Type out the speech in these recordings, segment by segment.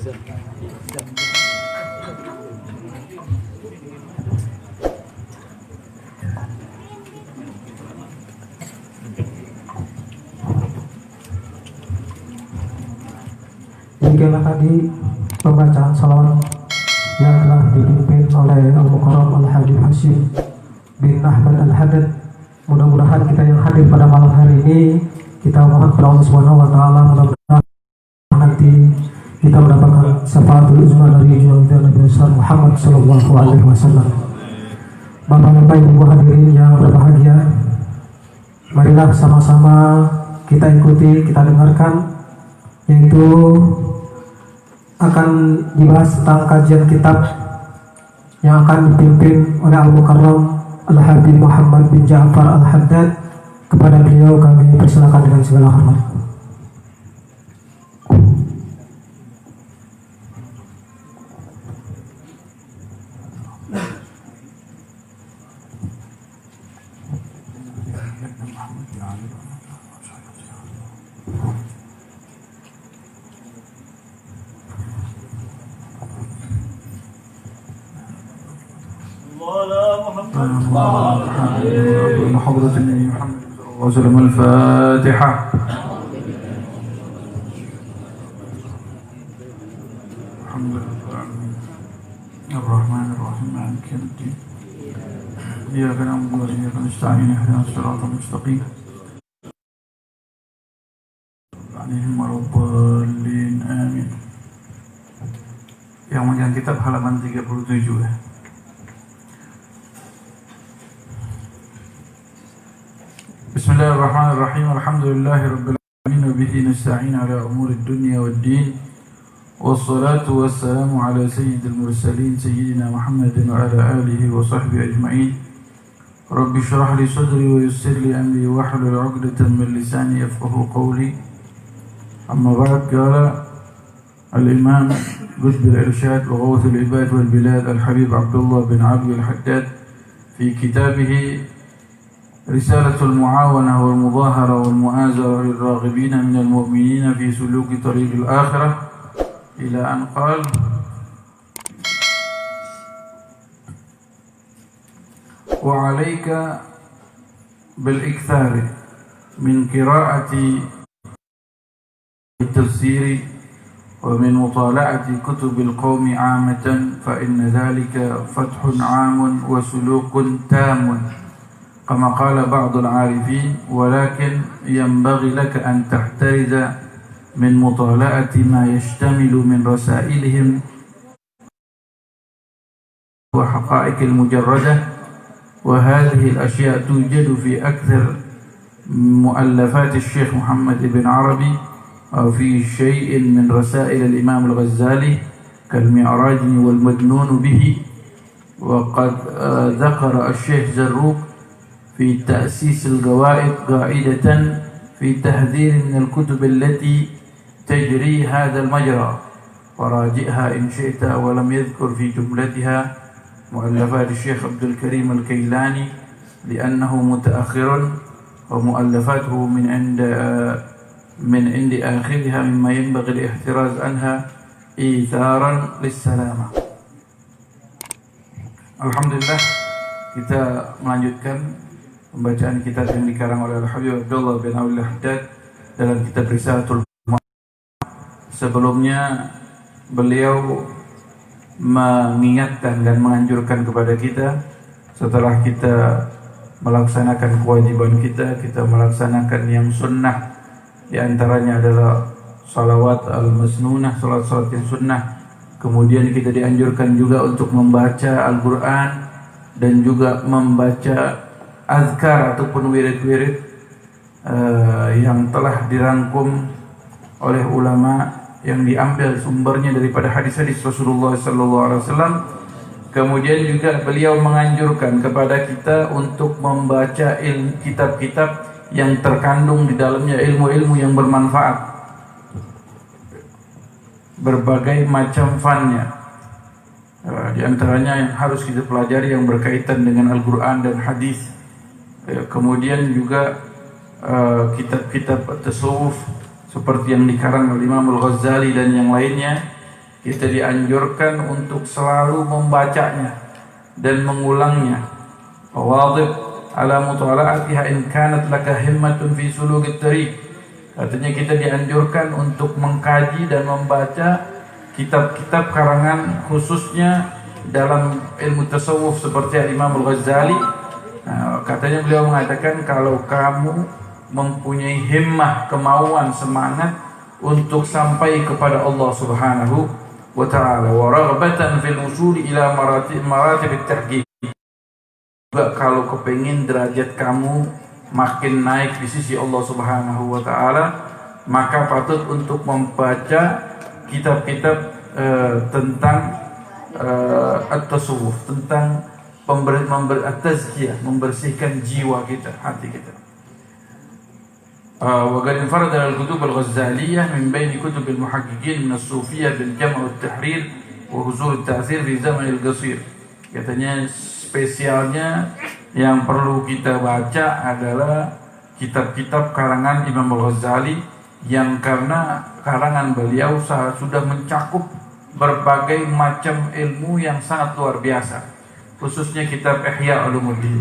Demikianlah tadi pembacaan salawat yang telah dipimpin oleh Al-Mukarram Al-Habib Hashim bin Ahmad Al-Haddad. Mudah-mudahan kita yang hadir pada malam hari ini, kita mohon kepada Allah Subhanahu wa taala, mudah-mudahan nanti kita mendapatkan syafaatul uzma dari junjungan Nabi besar Muhammad sallallahu alaihi wasallam. Bapak-bapak, Ibu hadirin yang berbahagia, marilah sama-sama kita ikuti, kita dengarkan, yaitu akan dibahas tentang kajian kitab yang akan dipimpin oleh Al-Mukarram Al-Habib Muhammad bin Ja'far Al-Haddad. Kepada beliau kami persilakan dengan segala hormat. حضرة النبي محمد صلى الله عليه وسلم. الفاتحة. الحمد لله الرحمن الرحيم مالك يوم الدين إياك نعبد وإياك نستعين اهدنا الصراط المستقيم عليهم ولا الضالين آمين. Yang megang kitab halaman 37 ya. Bismillahirrahmanirrahim. Alhamdulillahirabbil alamin wa bihi nasta'in ala umuri dunya waddin. Wassalatu wassalamu ala sayyidil mursalin sayyidina Muhammadin wa ala alihi wa sahbihi ajma'in. Rabbi shrah li sadri wa yassir li amri wa hlul 'uqdatam min lisani yafqahu qawli. Amma ba'd. Qala al-Imam Qutb al-Irshad wa Ghawth al-Ibad wal Bilad al-Habib Abdullah bin Abd al-Haddad fi kitabih رسالة المعاونة والمظاهرة والمؤازرة للراغبين من المؤمنين في سلوك طريق الآخرة إلى أن قال: وعليك بالإكثار من قراءة التفسير ومن مطالعة كتب القوم عامة، فإن ذلك فتح عام وسلوك تام كما قال بعض العارفين، ولكن ينبغي لك أن تحترز من مطالعة ما يشتمل من رسائلهم وحقائق المجردة، وهذه الأشياء توجد في أكثر مؤلفات الشيخ محمد بن عربي، أو في شيء من رسائل الإمام الغزالي كالمعراج والمجنون به. وقد ذكر الشيخ زروق في تأسيس القواعد قاعدة في تحذير من الكتب التي تجري هذا المجرى، وراجئها إن شئت. ولم يذكر في جملتها مؤلفات الشيخ عبد الكريم الكيلاني لأنه متأخر، ومؤلفاته من عند آخرها مما ينبغي الاحتراز عنها إيثارا للسلامة. Alhamdulillah, kita melanjutkan pembacaan kitab yang dikarang oleh Al-Habib Abdullah bin Abd al-Haddad dalam kitab Risalatul Mu'awanah. Sebelumnya beliau mengingatkan dan menganjurkan kepada kita, setelah kita melaksanakan kewajiban kita melaksanakan yang sunnah. Di antaranya adalah salawat al-masnunah, salat-salat yang sunnah. Kemudian kita dianjurkan juga untuk membaca Al-Quran dan juga membaca azkar ataupun wirid-wirid yang telah dirangkum oleh ulama, yang diambil sumbernya daripada hadis-hadis Rasulullah SAW. Kemudian juga beliau menganjurkan kepada kita untuk membaca kitab-kitab yang terkandung di dalamnya ilmu-ilmu yang bermanfaat, berbagai macam fannya. Di antaranya yang harus kita pelajari yang berkaitan dengan Al-Quran dan hadis. Kemudian juga kitab-kitab tasawuf seperti yang dikarang oleh Imam Al-Ghazali dan yang lainnya, Kita dianjurkan untuk selalu membacanya dan mengulangnya. Wadhib ala mutala'atiha in kanat laka himmatun fi sulukit tariq. Artinya kita dianjurkan untuk mengkaji dan membaca kitab-kitab karangan khususnya dalam ilmu tasawuf seperti Imam Al-Ghazali. Katanya beliau mengatakan kalau kamu mempunyai himmah, kemauan, semangat untuk sampai kepada Allah Subhanahu wa ta'ala, wa raghbatan fil usuli ila maratib at-tahqiq, juga kalau kepingin derajat kamu makin naik di sisi Allah Subhanahu wa ta'ala, maka patut untuk membaca kitab-kitab tentang at-tasawuf, tentang at-tazkiyah, membersihkan jiwa kita, hati kita. وقد انفرد الكتب الغزالية من بين كتب المحققين من الصوفية بالجمع والتحرير وحصول التأثير في زمن القصير. Katanya spesialnya yang perlu kita baca adalah kitab-kitab karangan Imam Al-Ghazali yang karena karangan beliau sudah mencakup berbagai macam ilmu yang sangat luar biasa, khususnya kitab Ihya Ulumuddin.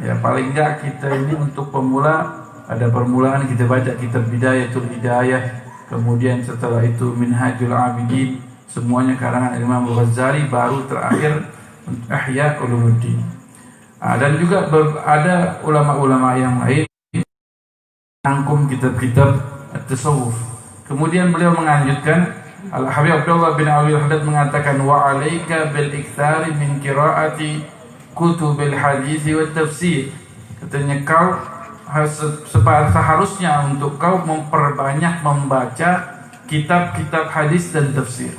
Ya, paling enggak kita ini untuk pemula ada permulaan, kita baca kitab Bidayatul Hidayah, kemudian setelah itu Minhajul Abidin, semuanya karangan Imam Al-Ghazali, baru terakhir Ihya Ulumuddin. Dan juga ada ulama-ulama yang lain rangkum kitab-kitab tasawuf. Kemudian beliau menganjurkan, Al-Habib Abdullah bin Abi Al-Haddad mengatakan, wa alaika bil iktsari min qiraati kutubil hadis wa tafsir. Katanya kau seharusnya untuk kau memperbanyak membaca kitab-kitab hadis dan tafsir.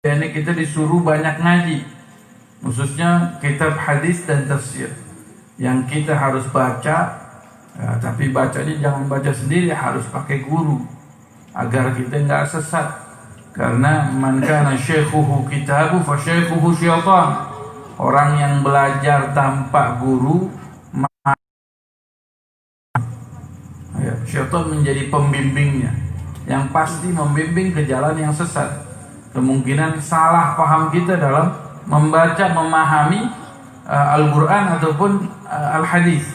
Ini kita disuruh banyak ngaji, khususnya kitab hadis dan tafsir yang kita harus baca. Tapi bacanya jangan baca sendiri, harus pakai guru agar kita nggak sesat. Karena man kana syaikhuhu kitabu fa syaikhuhu syaitan. Orang yang belajar tanpa guru, syaitan menjadi pembimbingnya, yang pasti membimbing ke jalan yang sesat. Kemungkinan salah paham kita dalam membaca, memahami Al-Quran ataupun Al-Hadis.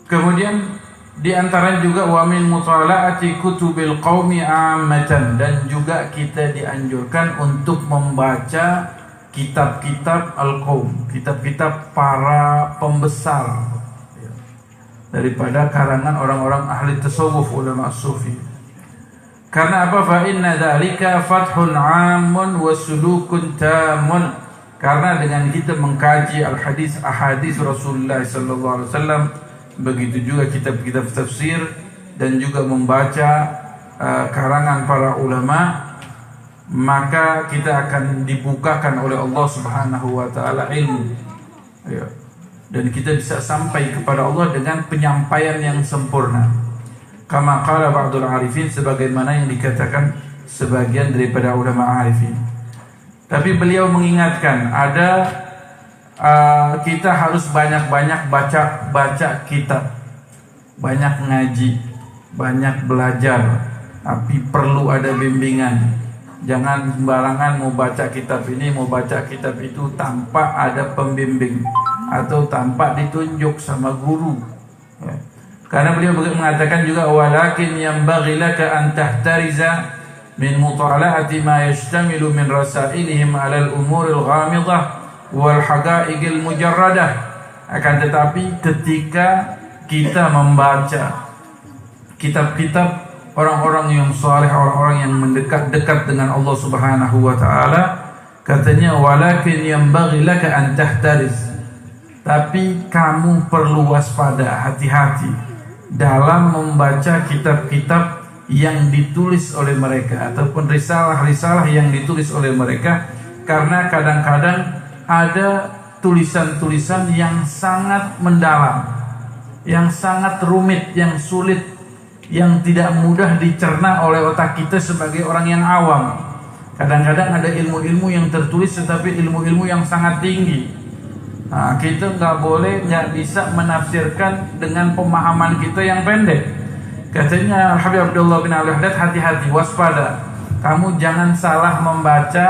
Kemudian diantara juga wa min mutala'ati kutubil qaumi ammatan, dan juga kita dianjurkan untuk membaca kitab-kitab al-qaum, kitab-kitab para pembesar daripada karangan orang-orang ahli tasawuf, ulama sufi. Karena apa? Fa inna dzalika fathun 'amun wa sulukun tamun. Karena dengan kita mengkaji al-hadis, ahadis Rasulullah sallallahu alaihi wasallam, begitu juga kitab-kitab tafsir, dan juga membaca karangan para ulama, maka kita akan dibukakan oleh Allah Subhanahu wa taala ilmu. Ya. Dan kita bisa sampai kepada Allah dengan penyampaian yang sempurna. Kama qala ba'dul arifin, sebagaimana yang dikatakan sebagian daripada ulama arifin. Tapi beliau mengingatkan, ada kita harus banyak-banyak baca kitab, banyak ngaji, banyak belajar, tapi perlu ada bimbingan. Jangan sembarangan mau baca kitab ini, mau baca kitab itu tanpa ada pembimbing atau tanpa ditunjuk sama guru. Ya. Karena beliau mengatakan juga, walakin yanbaghi laka an tahtariza min mutala'ati ma yashtamilu min rasailihim 'ala al-umur al-ghamidah wal haqa'iqil mujarradah. Akan tetapi ketika kita membaca kitab-kitab orang-orang yang saleh, orang-orang yang mendekat-dekat dengan Allah Subhanahu wa taala, katanya walakin yanbaghi laka an tahtariz, tapi kamu perlu waspada, hati-hati dalam membaca kitab-kitab yang ditulis oleh mereka ataupun risalah-risalah yang ditulis oleh mereka, karena kadang-kadang ada tulisan-tulisan yang sangat mendalam, yang sangat rumit, yang sulit, yang tidak mudah dicerna oleh otak kita sebagai orang yang awam. Kadang-kadang ada ilmu-ilmu yang tertulis tetapi ilmu-ilmu yang sangat tinggi. Nah, kita nggak bisa menafsirkan dengan pemahaman kita yang pendek. Katanya Habib Abdullah bin Al-Haddad, hati-hati, waspada, kamu jangan salah membaca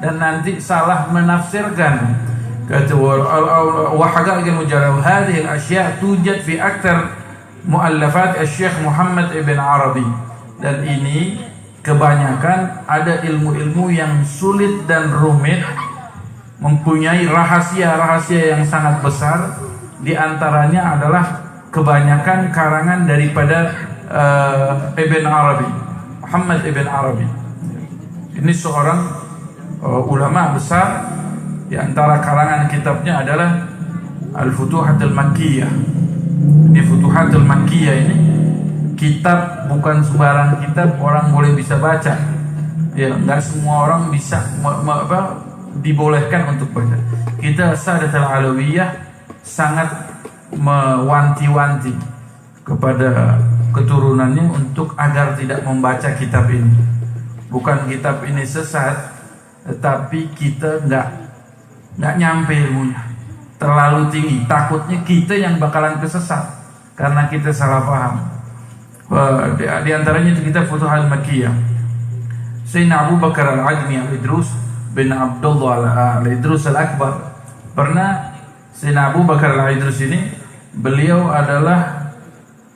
dan nanti salah menafsirkan. Kata wa haqaqil mujarrad hadhihi al-ashya' tujad fi akthar muallafat Syekh Muhammad ibn Arabi. Dan ini kebanyakan ada ilmu-ilmu yang sulit dan rumit, mempunyai rahasia-rahasia yang sangat besar. Di antaranya adalah kebanyakan karangan daripada Ibn Arabi, Muhammad ibn Arabi. Ini seorang ulama besar. Di antara karangan kitabnya adalah Al-Futuhatul Makkiyah. Di Futuhatul Makkiyah ini kitab bukan sembarang kitab orang boleh bisa baca. Ya, enggak semua orang bisa dibolehkan untuk baca. Kita Sadatul Alawiyah sangat mewanti-wanti kepada keturunannya untuk agar tidak membaca kitab ini. Bukan kitab ini sesat, tetapi kita nggak nyampe ilmunya, terlalu tinggi. Takutnya kita yang bakalan kesesat karena kita salah paham. Di antaranya itu kitab Futuhul Makkiyah. Sayyidina Abu Bakar Al-Ajmi Al-Idrus bin Abdullah Al-Idrus Al-Akbar. Pernah Sayyidina Abu Bakar Al-Idrus ini, beliau adalah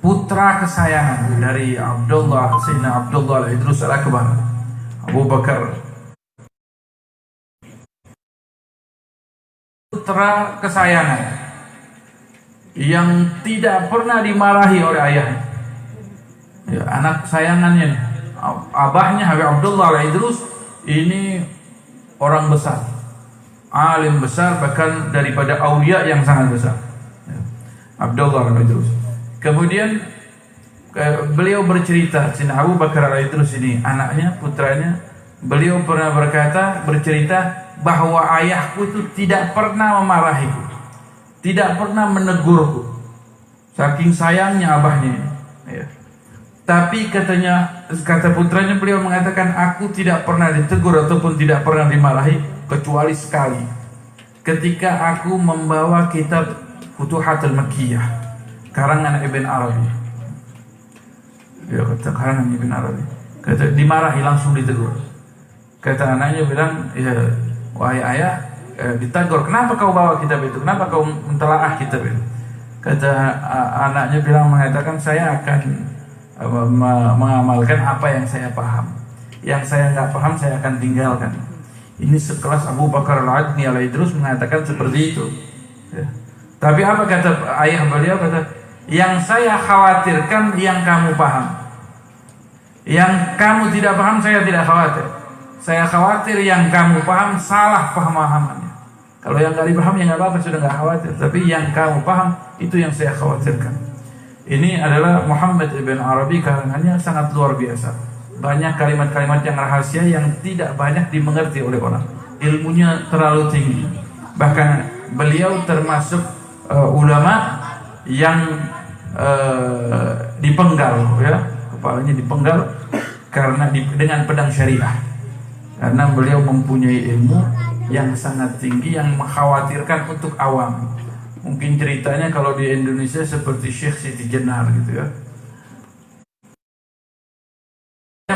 putra kesayangan dari Sayyidina Abdullah Al-Idrus Al-Akbar. Abu Bakar, putra kesayangan yang tidak pernah dimarahi oleh ayahnya. Ya, anak kesayangannya, abahnya Habib Abdullah Al-Idrus ini orang besar, alim besar, bahkan daripada aulia yang sangat besar. Ya, Abdullah Al-Idrus. Kemudian beliau bercerita, Sayyidina Abu Bakar Al-Idrus ini anaknya, putranya, beliau pernah bercerita bahwa ayahku itu tidak pernah memarahiku, tidak pernah menegurku, saking sayangnya abahnya. Ya. Tapi kata putranya, beliau mengatakan, aku tidak pernah ditegur ataupun tidak pernah dimarahi kecuali sekali, ketika aku membawa kitab Futuhatul Makkiyah karangan Ibn Arabi. Dia kata karangan Ibn Arabi, kata dimarahi, langsung ditegur. Kata anaknya bilang, ya wahai ayah, ditegur, kenapa kau bawa kitab itu, kenapa kau mentelaah kitab itu? Kata anaknya mengatakan, saya akan mengamalkan apa yang saya paham, yang saya nggak paham saya akan tinggalkan. Ini sekelas Abu Bakar Al-Ajmi Al-Idrus mengatakan seperti itu. Ya. Tapi apa kata ayah beliau? Kata, yang saya khawatirkan yang kamu paham, yang kamu tidak paham saya tidak khawatir. Saya khawatir yang kamu paham salah pemahamannya. Kalau yang nggak dipaham ya nggak apa-apa, sudah nggak khawatir. Tapi yang kamu paham itu yang saya khawatirkan. Ini adalah Muhammad ibn Arabi, karangannya sangat luar biasa. Banyak kalimat-kalimat yang rahasia yang tidak banyak dimengerti oleh orang. Ilmunya terlalu tinggi. Bahkan beliau termasuk ulama yang dipenggal, ya, kepalanya dipenggal karena dengan pedang syariah. Karena beliau mempunyai ilmu yang sangat tinggi yang mengkhawatirkan untuk awam. Mungkin ceritanya kalau di Indonesia seperti Syekh Siti Jenar gitu ya.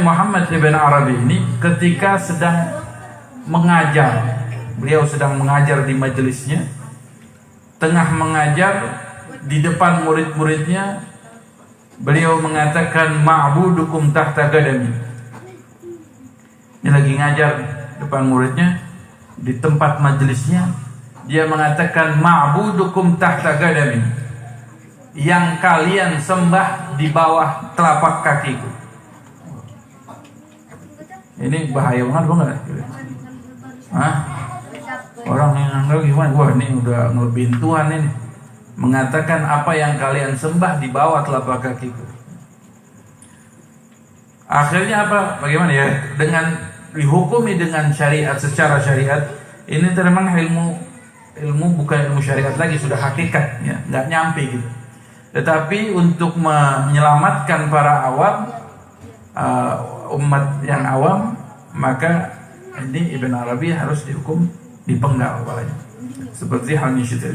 Muhammad ibn Arabi ini ketika sedang mengajar, beliau sedang mengajar di majelisnya, tengah mengajar di depan murid-muridnya, beliau mengatakan ma'budukum tahta qadami. Ini lagi ngajar depan muridnya di tempat majelisnya, dia mengatakan ma'budukum tahta qadami, yang kalian sembah di bawah telapak kakiku. Ini bahaya banget banget. Hah? Orang yang anggap gimana? Wah, ini udah ngelebihin Tuhan ini. Mengatakan apa yang kalian sembah di bawah telapak kakiku. Akhirnya apa? Bagaimana ya? Dengan dihukumi dengan syariat, secara syariat, ini memang ilmu bukan ilmu syariat lagi, sudah hakikat ya, nggak nyampe gitu. Tetapi untuk menyelamatkan para awam, umat yang awam, maka ini Ibn Arabi harus dihukum dipenggal kepalanya. Seperti halnya Syekh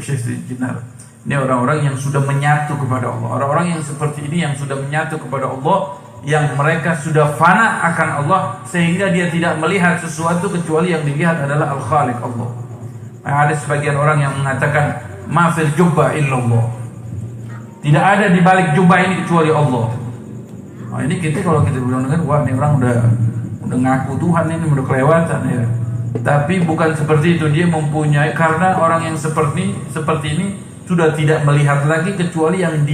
Jenar. Ini orang-orang yang sudah menyatu kepada Allah. Orang-orang yang seperti ini yang sudah menyatu kepada Allah, yang mereka sudah fana akan Allah sehingga dia tidak melihat sesuatu kecuali yang dilihat adalah Al-Khaliq Allah. Ada sebagian orang yang mengatakan ma fil jubbah illallah. Tidak ada di balik jubah ini kecuali Allah. Nah, ini kita kalau kita bilang dengan wah ini orang udah ngaku Tuhan, ini udah kelewatan ya. Tapi bukan seperti itu, dia mempunyai, karena orang yang seperti ini sudah tidak melihat lagi kecuali yang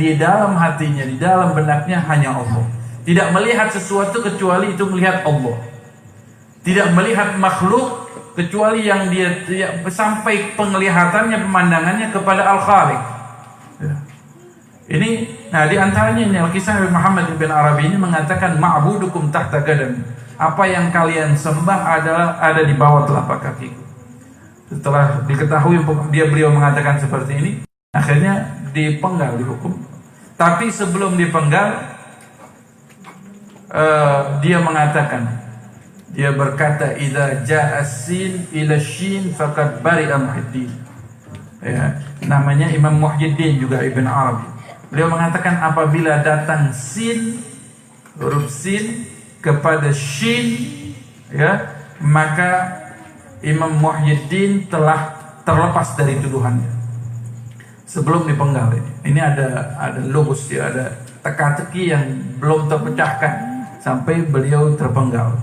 di dalam hatinya, di dalam benaknya hanya Allah. Tidak melihat sesuatu kecuali itu melihat Allah. Tidak melihat makhluk kecuali yang dia sampai penglihatannya, pemandangannya kepada Al-Khaliq. Ya. Ini, nah di antaranya ini Al-Kisah Muhammad bin Arabi ini mengatakan ma'budukum tahta qadam. Apa yang kalian sembah adalah ada di bawah telapak kakiku. Setelah diketahui beliau mengatakan seperti ini, akhirnya dipenggal, dihukum. Tapi sebelum dipenggal, dia mengatakan, dia berkata, idza ja'a sin ila shin faqad bari'a Muhyiddin. Ya, namanya Imam Muhyiddin juga Ibn Arabi. Beliau mengatakan apabila datang sin, huruf sin kepada shin, ya, maka Imam Muhyiddin telah terlepas dari tuduhannya. Sebelum dipenggal ini ada logos ya, ada teka-teki yang belum terpecahkan sampai beliau terpenggal.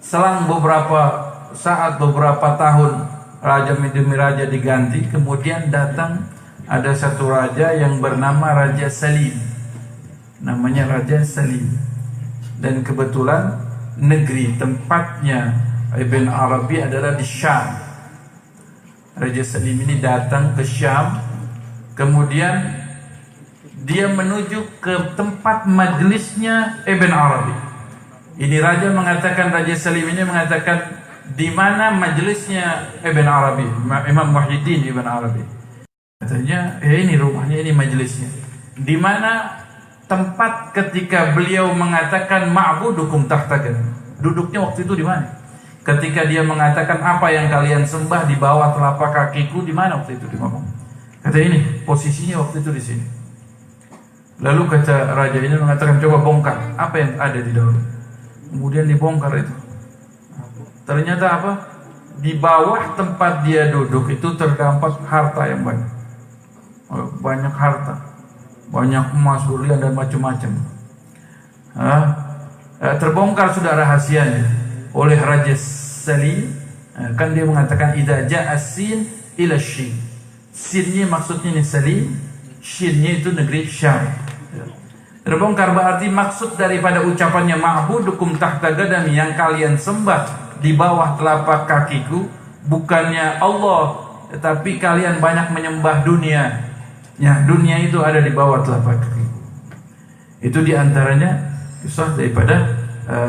Selang beberapa saat, beberapa tahun, raja demi raja diganti, kemudian datang ada satu raja yang bernama Raja Salim. Namanya Raja Salim. Dan kebetulan negeri tempatnya Ibn Arabi adalah di Syam. Raja Salim ini datang ke Syam, kemudian dia menuju ke tempat majelisnya Ibn Arabi. Ini raja mengatakan, Raja Salim ini mengatakan, di mana majelisnya Ibn Arabi, Imam Muhyiddin Ibn Arabi. Katanya, ini rumahnya, ini majelisnya. Di mana tempat ketika beliau mengatakan ma'budukum tahta qadam. Duduknya waktu itu di mana? Ketika dia mengatakan apa yang kalian sembah di bawah telapak kakiku, di mana waktu itu dia ngomong? Kata ini, posisinya waktu itu di sini. Lalu kata raja ini mengatakan, coba bongkar apa yang ada di dalam. Kemudian dibongkar itu. Ternyata apa? Di bawah tempat dia duduk itu terdapat harta yang banyak. Banyak harta, banyak emas, berlian dan macam-macam. Terbongkar sudah rahasianya oleh Raja Salim. Kan dia mengatakan idza ja'a sin ila shin. Sinnya maksudnya ini Salim, shinnya itu negeri Syam. Terbongkar berarti maksud daripada ucapannya ma'budukum tahta qadam, yang kalian sembah di bawah telapak kakiku bukannya Allah, tetapi kalian banyak menyembah dunia. Ya, dunia itu ada di bawah telapak kaki. Itu diantaranya kisah daripada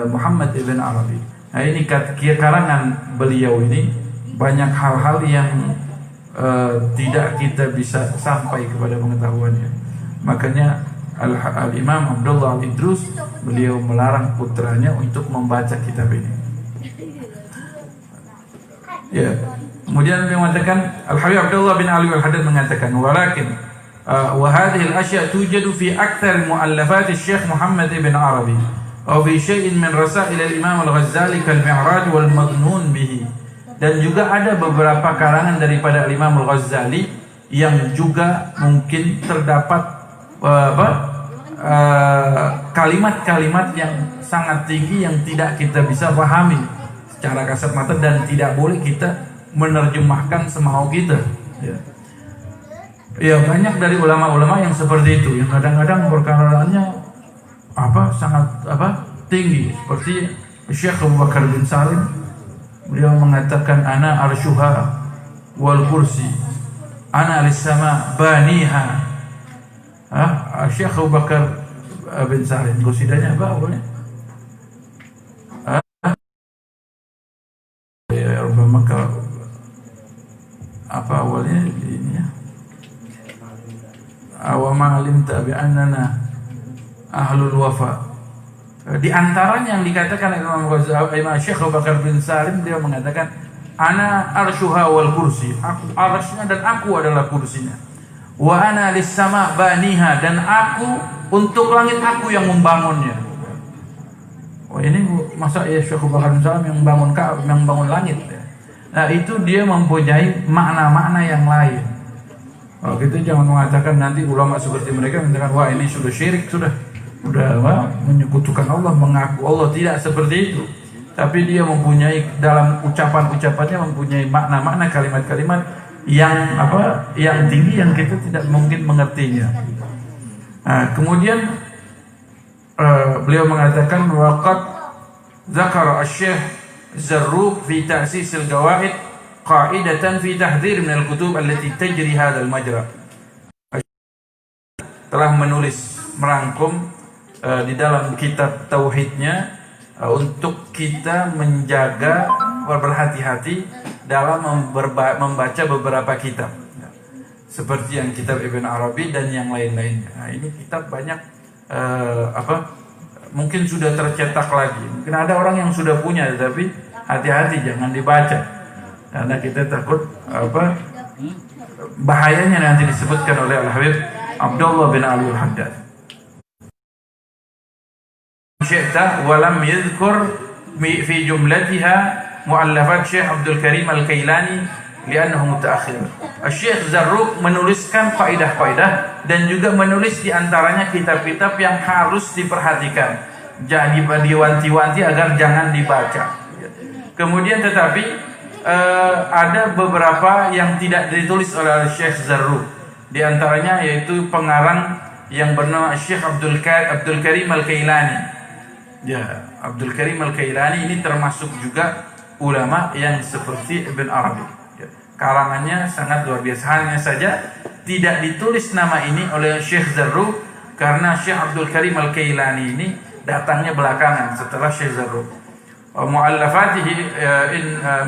Muhammad ibn Arabi. Nah ini karangan beliau ini banyak hal-hal yang tidak kita bisa sampai kepada pengetahuannya. Makanya Al-Imam Abdullah Al-Idrus beliau melarang putranya untuk membaca kitab ini. Ya. Kemudian beliau mengatakan, Al-Habib Abdullah bin Ali Al-Haddad mengatakan, walakin wa hadhihi al-ashya' tujadu fi akthar mu'allafat Syekh Muhammad ibn Arabi aw fi syai'in min rasail al-Imam Al-Ghazali kal-Mi'raj wal Maghnun bihi. Dan juga ada beberapa karangan daripada Imam Al-Ghazali yang juga mungkin terdapat kalimat-kalimat yang sangat tinggi yang tidak kita bisa pahami secara kasat mata dan tidak boleh kita menerjemahkan semau kita. Ya, banyak dari ulama-ulama yang seperti itu, yang kadang-kadang perkaraannya sangat tinggi, seperti Syekh Abu Bakar bin Salim. Beliau mengatakan ana arsyuha wal kursi ana lis-sama baniha. Syekh Abu Bakar bin Salim, qasidahnya apa awalnya? Ya Rabbana apa awalnya ini ya? Awama alimta bi annana ahlul wafa. Di antaranya yang dikatakan Imam Syekh Abu Bakar bin Salim, dia mengatakan ana arshuha wal kursi, aku arsy-nya dan aku adalah kursinya. Wa ana lis sama baniha, dan aku untuk langit aku yang membangunnya. Oh ini masa ya Syekh Bakar Salam yang bangun Ka'bah, yang bangun langit ya. Nah itu dia mempunyai makna-makna yang lain. Oh, kita jangan mengatakan nanti ulama seperti mereka mengatakan wah ini sudah syirik, sudah menyekutukan Allah, mengaku Allah. Tidak seperti itu. Tapi dia mempunyai dalam ucapan-ucapannya mempunyai makna-makna, kalimat-kalimat yang tinggi yang kita tidak mungkin mengertinya. Nah, kemudian beliau mengatakan waqad zakara asy-syekh Zarruq fi ta'sis al-qawaid qa'idatan fi tahdhir min al-kutub allati tajri hadzal majra. Telah menulis merangkum di dalam kitab tauhidnya untuk kita menjaga, berhati-hati dalam membaca beberapa kitab seperti yang kitab Ibn Arabi dan yang lain-lainnya. Nah, ini kitab banyak mungkin sudah tercetak lagi. Mungkin ada orang yang sudah punya, tetapi hati-hati jangan dibaca karena kita takut bahayanya nanti disebutkan oleh Al-Habib Abdullah bin Ali Al-Haddad. Syi'ta walam yadhkur fi jumlatiha mu'allafat Syekh Abdul Karim Al-Kailani li'annahu mutaakhir. Syekh Zarruq menuliskan faidah-faidah dan juga menulis di antaranya kitab-kitab yang harus diperhatikan. Jadi diwanti-wanti agar jangan dibaca. Kemudian tetapi ada beberapa yang tidak ditulis oleh Syekh Zarruq. Di antaranya yaitu pengarang yang bernama Syekh Abdul Karim Al-Kailani. Ya, Abdul Karim Al-Kailani ini termasuk juga ulama yang seperti Ibn Arabi. Ya, karangannya sangat luar biasa. Hanya saja tidak ditulis nama ini oleh Syekh Zarruq karena Syekh Abdul Karim Al-Kailani ini datangnya belakangan setelah Syekh Zarruq. Mu'allafatihi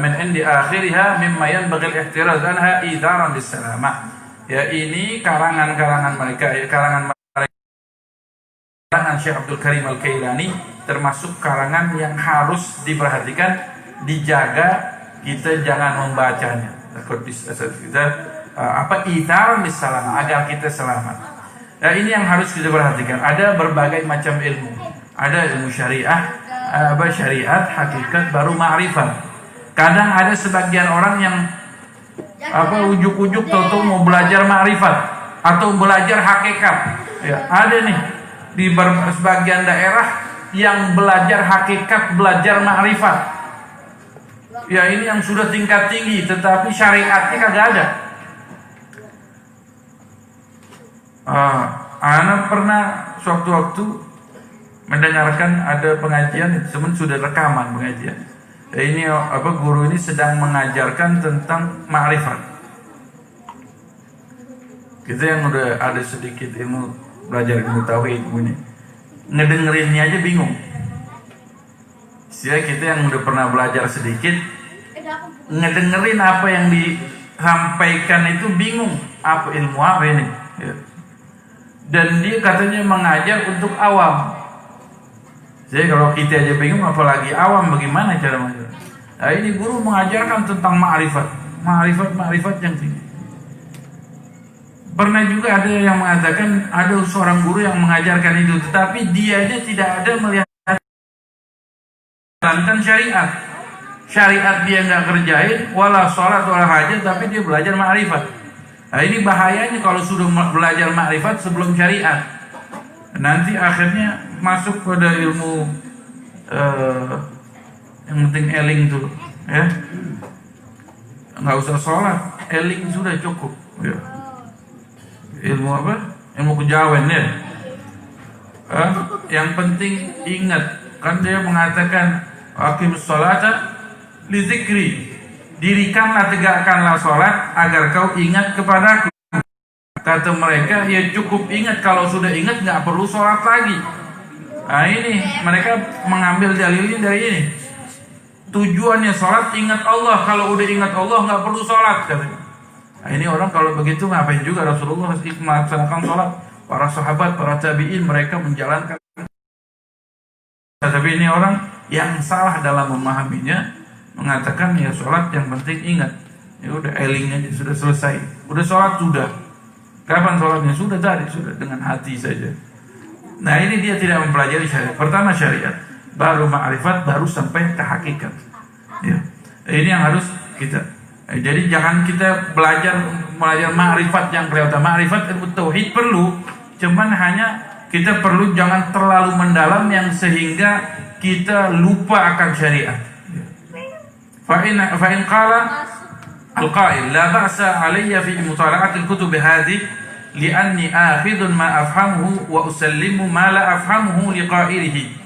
min indi akhiriha mimma yanbaghi al-ihtiraz anha idharan lis-salamah. Ya, ini karangan-karangan mereka, karangan Syekh Abdul Karim Al-Kailani termasuk karangan yang harus diperhatikan, dijaga, kita jangan membacanya. Takut kita itaran disalah agar kita selamat. Nah, ini yang harus kita perhatikan. Ada berbagai macam ilmu. Ada ilmu syariah, syariat, hakikat, baru ma'rifat. Kadang ada sebagian orang yang ujuk-ujuk tahu mau belajar ma'rifat atau belajar hakikat. Ya, ada nih di sebagian daerah yang belajar hakikat, belajar ma'rifat. Ya ini yang sudah tingkat tinggi, tetapi syariatnya kagak ada. Ana pernah suatu-waktu mendengarkan ada pengajian, teman sudah rekaman pengajian. Ini guru ini sedang mengajarkan tentang ma'rifat. Kita yang udah ada sedikit ilmu, belajar ilmu tauhid ini, ngedengerinnya aja bingung. Sehingga kita yang udah pernah belajar sedikit, ngedengerin apa yang disampaikan itu bingung. Apa ilmu apa ini? Ya. Dan dia katanya mengajar untuk awam. Jadi kalau kita aja bingung, apalagi awam, bagaimana cara mengajar? Nah, ini guru mengajarkan tentang ma'rifat, ma'rifat yang tinggi. Pernah juga ada yang mengatakan ada seorang guru yang mengajarkan itu, tetapi dianya tidak ada melihat syariat. Syariat dia nggak kerjain, wala sholat wala hajat, tapi dia belajar ma'rifat. Nah, ini bahayanya kalau sudah belajar ma'rifat sebelum syariat. Nanti akhirnya masuk pada ilmu yang penting eling tuh, ya. Nggak usah sholat, eling sudah cukup. Ya. Ilmu apa? Ilmu kejawen ya. Yang penting ingat, kan dia mengatakan aqimus sholata li dzikri. Dirikanlah, tegakkanlah sholat agar kau ingat kepadaku. Kata mereka, ya cukup ingat, kalau sudah ingat nggak perlu sholat lagi. Nah ini mereka mengambil dalilnya dari ini. Tujuannya sholat ingat Allah, kalau udah ingat Allah nggak perlu sholat katanya. Nah, ini orang kalau begitu ngapain juga Rasulullah melaksanakan sholat. Para sahabat, para tabi'in mereka menjalankan. Tapi ini orang yang salah dalam memahaminya. mengatakan ya sholat yang penting ingat, ya udah eling aja, sudah selesai, udah sholat sudah. Kapan sholatnya? Sudah tadi, sudah dengan hati saja. Nah ini dia tidak mempelajari syariat. Pertama syariat, baru ma'rifat, baru sampai ke hakikat. Ya. Ini yang harus kita. Jadi jangan kita belajar ma'rifat yang kelihatan. Ma'rifat ilmu tauhid perlu, cuman hanya kita perlu jangan terlalu mendalam yang sehingga kita lupa akan syariat. Fa in qala al-qail la ba'sa 'alayya fi mutala'ati al-kutub hadhihi li'anni akhidun ma afhamuhu wa usallimu ma la afhamuhu liqa'ilihi.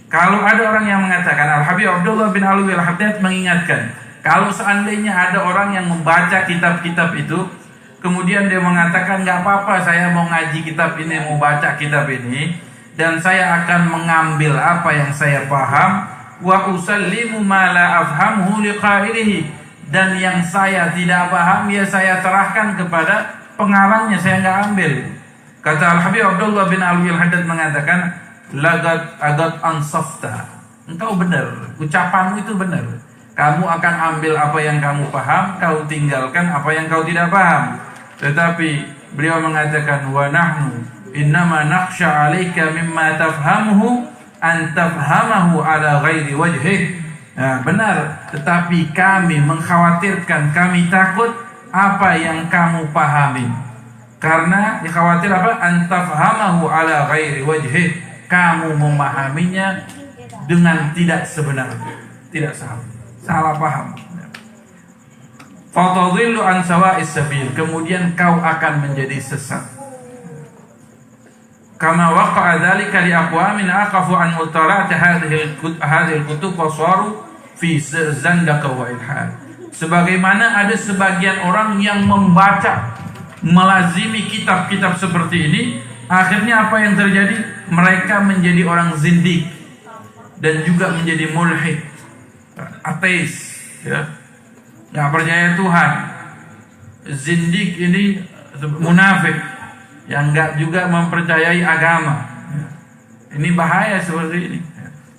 Kalau ada orang yang mengatakan, Al-Habib Abdullah bin Alwi Al-Haddad mengingatkan, kalau seandainya ada orang yang membaca kitab-kitab itu, kemudian dia mengatakan nggak apa-apa, saya mau ngaji kitab ini, mau baca kitab ini, dan saya akan mengambil apa yang saya paham, wa usallimu ma la afhamuhu liqa'ilihi, dan yang saya tidak paham ya saya serahkan kepada pengarangnya, saya nggak ambil. Kata Al-Habib Abdullah bin Alwi Al-Haddad mengatakan, lagat agat ansafta, engkau benar, ucapanmu itu benar. Kamu akan ambil apa yang kamu paham, kau tinggalkan apa yang kau tidak paham. Tetapi beliau mengatakan, wa nahnu innama nakhsha 'alaika mimma tafhamuhu an tafhamahu ala ghairi wajhih. Nah, benar, tetapi kami mengkhawatirkan, kami takut apa yang kamu pahami. Karena dikhawatir apa? An tafhamahu ala ghairi wajhih. Kamu memahaminya dengan tidak sebenarnya, tidak salah paham. Fatadhillu an sawa'is sabil, kemudian kau akan menjadi sesat. Kama waqa'a dzalika li aqwamin aqafu an mutala'ati hadhihi al-kutub wa saru fi zandaqah wa ilhad. Sebagaimana ada sebagian orang yang membaca, melazimi kitab-kitab seperti ini, akhirnya apa yang terjadi? Mereka menjadi orang zindik dan juga menjadi mulhid, ateis, ya, nggak percaya Tuhan. Zindik ini munafik yang nggak juga mempercayai agama. Ini bahaya seperti ini,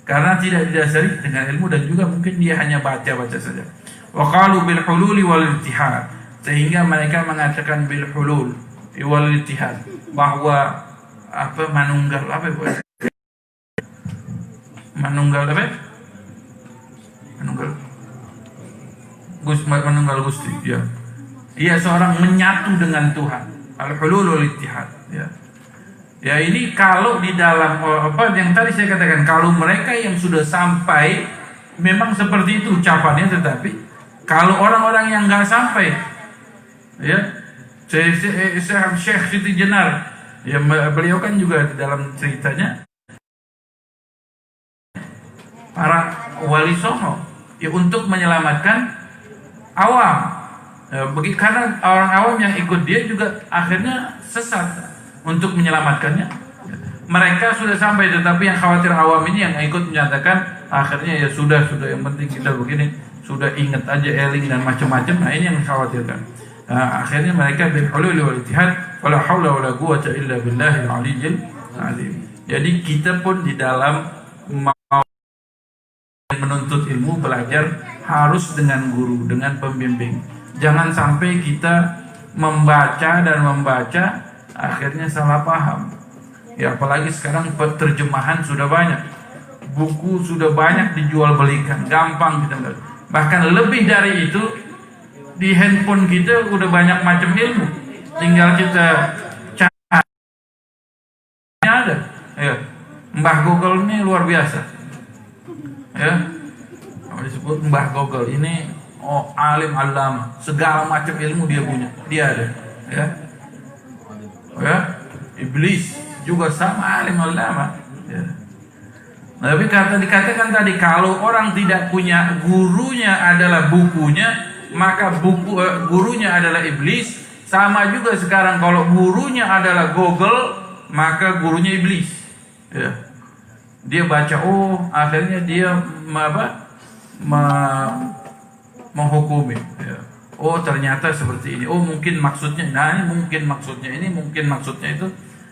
karena tidak didasari dengan ilmu dan juga mungkin dia hanya baca-baca saja. Wa qalu bil hululi wal ittihad, sehingga mereka mengatakan bil hulul wal ittihad, bahwa apa manunggal apa manunggal apa manunggal Gusti, ya. Ia seorang menyatu dengan Tuhan, al-hulul wal ittihad, ya. Ya ini kalau di dalam apa yang tadi saya katakan, kalau mereka yang sudah sampai memang seperti itu ucapannya, tetapi kalau orang-orang yang nggak sampai, ya, Syekh Siti Jenar, ya, beliau kan juga di dalam ceritanya para wali songo, ya, untuk menyelamatkan awam, ya, karena orang awam yang ikut dia juga akhirnya sesat. Untuk menyelamatkannya, mereka sudah sampai, tetapi yang khawatir awam ini yang ikut menyatakan akhirnya ya sudah yang penting kita begini, sudah ingat aja eling dan macam-macam. Nah ini yang dikhawatirkan. Nah, akhirnya mereka bil hulul wal ittihad wala haula wala quwwata illa billahil aliyyil azim. Jadi kita pun di dalam mau menuntut ilmu, belajar harus dengan guru, dengan pembimbing. Jangan sampai kita membaca akhirnya salah paham. Ya apalagi sekarang terjemahan sudah banyak, buku sudah banyak dijual belikan, gampang kita. Bahkan lebih dari itu, di handphone kita udah banyak macam ilmu, tinggal kita cari, ada. Ya, Mbah Google ini luar biasa. Ya, disebut Mbah Google ini alim alama, segala macam ilmu dia punya, dia ada. Ya, iblis juga sama alim ulama. Ya. Tapi dikatakan tadi, kalau orang tidak punya gurunya adalah bukunya, maka gurunya adalah iblis. Sama juga sekarang kalau gurunya adalah Google, maka gurunya iblis. Ya. Dia baca, akhirnya dia menghukumi. Ya. Ternyata seperti ini. Mungkin maksudnya, ini mungkin maksudnya itu.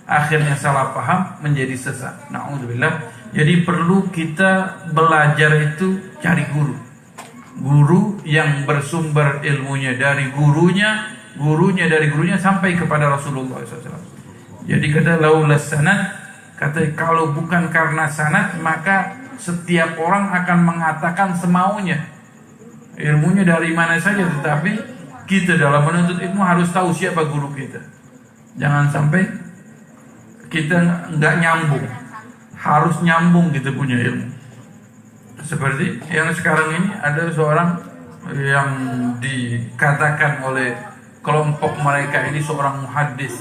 Akhirnya salah paham, menjadi sesat. Na'udzubillah. Jadi perlu kita belajar itu cari guru. Guru yang bersumber ilmunya dari gurunya, gurunya dari gurunya sampai kepada Rasulullah SAW. Jadi kata laulas sanad, kata kalau bukan karena sanad maka setiap orang akan mengatakan semaunya. Ilmunya dari mana saja, tetapi kita dalam menuntut ilmu harus tahu siapa guru kita. Jangan sampai kita nggak nyambung, harus nyambung kita punya ilmu. Seperti yang sekarang ini ada seorang yang dikatakan oleh kelompok mereka ini seorang muhaddis,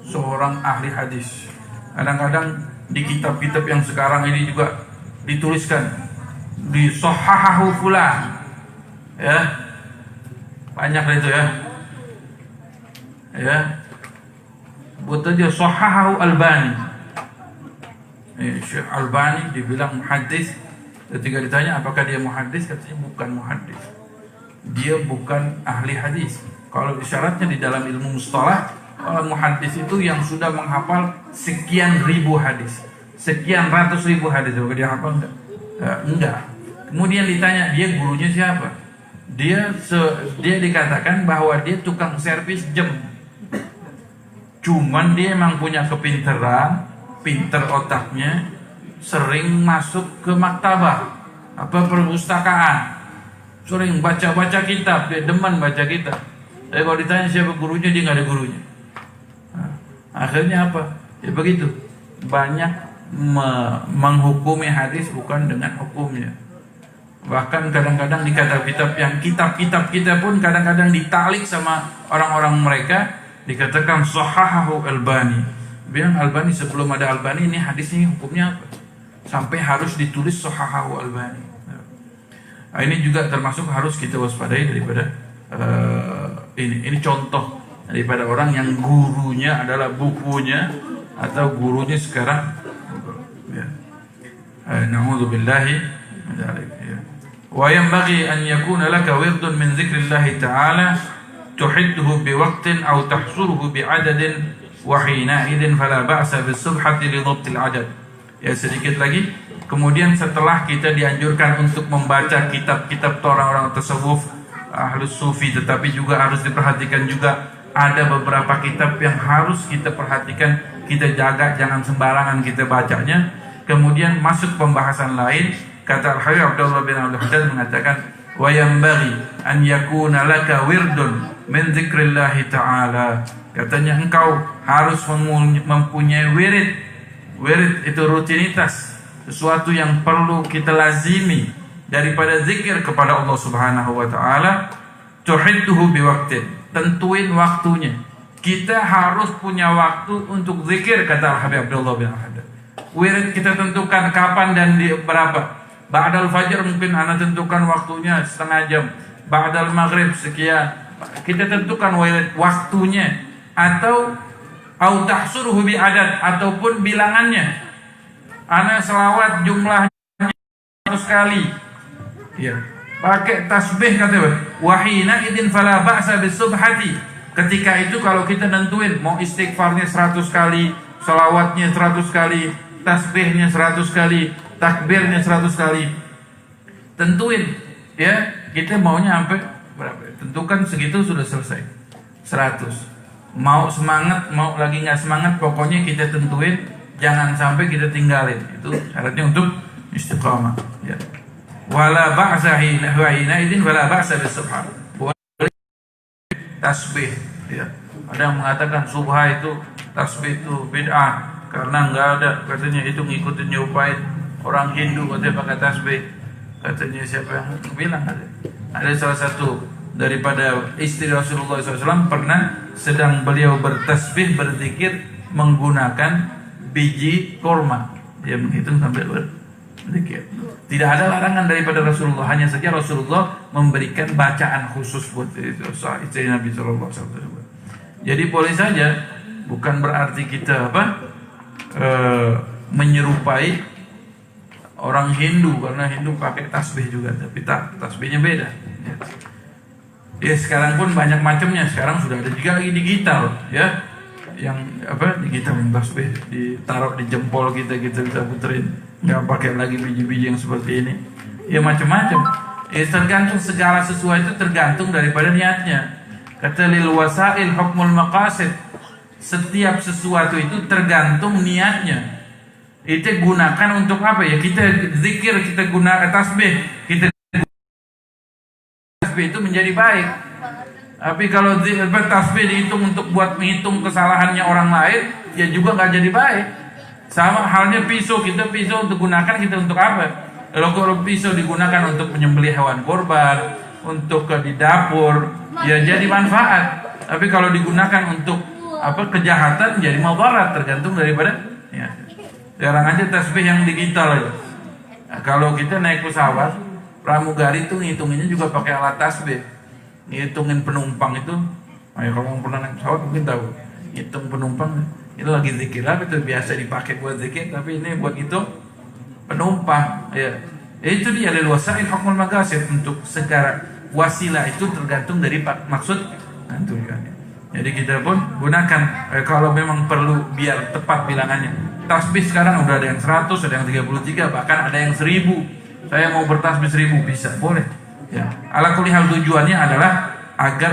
seorang ahli hadis. Kadang-kadang di kitab-kitab yang sekarang ini juga dituliskan di sahahahu fulan, ya banyak itu ya buat aja sahahahu Albani. Syekh Albani dibilang muhaddis. Ketika ditanya apakah dia muhaddis, katanya bukan muhaddis, dia bukan ahli hadis. Kalau isyaratnya di dalam ilmu mustalah, kalau muhaddis itu yang sudah menghafal sekian ribu hadis, sekian ratus ribu hadis. Coba dia hafal enggak? Enggak. Kemudian ditanya dia gurunya siapa, dia dikatakan bahwa dia tukang servis jam. Cuman dia emang punya kepintaran, pinter otaknya, sering masuk ke maktabah, perpustakaan, sering baca-baca kitab, dia demen baca kitab. Tapi kalau ditanya siapa gurunya, dia nggak ada gurunya. Akhirnya apa? Ya begitu. Banyak menghukumi hadis bukan dengan hukumnya. Bahkan kadang-kadang di kitab-kitab yang kitab-kitab kita pun kadang-kadang ditalik sama orang-orang mereka, dikatakan sahahahu Albani. Bilang Albani, sebelum ada Albani ini hadisnya hukumnya apa? Sampai harus ditulis sahahahu Albani. Nah, ini juga termasuk harus kita waspadai daripada ini contoh daripada orang yang gurunya adalah bukunya atau gurunya sekarang. Ya. Na'udzubillahi min dzalik. Wa yanbaghi an yakuna laka wirdun min dzikrillah ta'ala tuhidduhu biwaqtin aw tahsuruhu bi'adadin wa hina idzin fala ba'sa bis-subhati li dhabtil 'adad. Ya, sedikit lagi. Kemudian setelah kita dianjurkan untuk membaca kitab-kitab orang-orang tasawuf, ahlus sufi, tetapi juga harus diperhatikan juga ada beberapa kitab yang harus kita perhatikan, kita jaga, jangan sembarangan kita bacanya. Kemudian masuk pembahasan lain, kata Al-Habib Abdullah bin Abdul Haddad mengatakan, wa yanbaghi an yakuna laka wirdun min dzikrillah ta'ala. Katanya engkau harus mempunyai wirid. Wirid itu rutinitas, sesuatu yang perlu kita lazimi daripada zikir kepada Allah Subhanahu wa taala. Tuhidduhu biwaqtin, tentuin waktunya. Kita harus punya waktu untuk zikir, kata Habib Abdullah bin Haddad. Wirid kita tentukan kapan dan di berapa. Ba'dal fajr mungkin ana tentukan waktunya setengah jam. Ba'dal maghrib sekian. Kita tentukan wirid waktunya, atau au tahsuruhu bi adad, ataupun bilangannya. Ana selawat jumlahnya 100 kali. Ya. Pakai tasbih katanya. Wa hina idzin fala ba'sa bis-subhati. Ketika itu kalau kita nentuin mau istighfarnya 100 kali, selawatnya 100 kali, tasbihnya 100 kali, takbirnya 100 kali. Tentuin ya, kita maunya sampai berapa? Tentukan segitu sudah selesai. 100. Mau semangat, mau lagi nggak semangat, pokoknya kita tentuin, jangan sampai kita tinggalin. Itu syaratnya untuk istiqamah. Ya. Wala ba'sa hina idzin wala ba'sa bis-subhan. Tasbih. Ya. Ada yang mengatakan subha itu tasbih itu bid'ah karena nggak ada, katanya itu ngikutin nyupain orang Hindu katanya pakai tasbih. Katanya siapa yang bilang ada? Ada salah satu daripada istri Rasulullah SAW pernah sedang beliau bertasbih, berzikir menggunakan biji kurma. Dia menghitung sampai berzikir. Tidak ada larangan daripada Rasulullah, hanya saja Rasulullah memberikan bacaan khusus buat itu istri Nabi SAW. Jadi boleh saja, bukan berarti kita menyerupai orang Hindu, karena Hindu pakai tasbih juga, tapi tasbihnya beda. Ya sekarang pun banyak macamnya. Sekarang sudah ada juga lagi digital, ya, yang digital, yang tasbih ditaruh di jempol kita bisa puterin, nggak pakai lagi biji-biji yang seperti ini. Ya macam-macam. Tergantung segala sesuatu itu tergantung daripada niatnya. Kata lil wasail hukmul maqasid. Setiap sesuatu itu tergantung niatnya. Itu gunakan untuk apa ya? Kita zikir, kita gunakan tasbih, kita tasbih itu menjadi baik. Tapi kalau tasbih dihitung untuk buat menghitung kesalahannya orang lain, ya juga nggak jadi baik. Sama halnya pisau, pisau untuk gunakan kita untuk apa? Kalau pisau digunakan untuk menyembelih hewan kurban, untuk di dapur, ya jadi manfaat. Tapi kalau digunakan untuk kejahatan, jadi madarat, tergantung daripada. Ya. Sekarang aja tasbih yang digital aja. Nah, kalau kita naik pesawat, pramugari itu ngitunginnya juga pakai alat tasbih. Ngitungin penumpang itu, kalau yang pernah naik pesawat mungkin tahu. Hitung penumpang, ini lagi zikir apa itu biasa dipakai buat zikir, tapi ini buat itu penumpang. Ya. Itu dia lil wasail hukmul maqasid, untuk segala wasilah itu tergantung dari maksud tujuannya. Jadi kita pun gunakan kalau memang perlu biar tepat bilangannya. Tasbih sekarang udah ada yang 100, ada yang 33, bahkan ada yang 1000. Saya mau bertasbih 1000 bisa, boleh. Ya. Ala kulli hal tujuannya adalah agar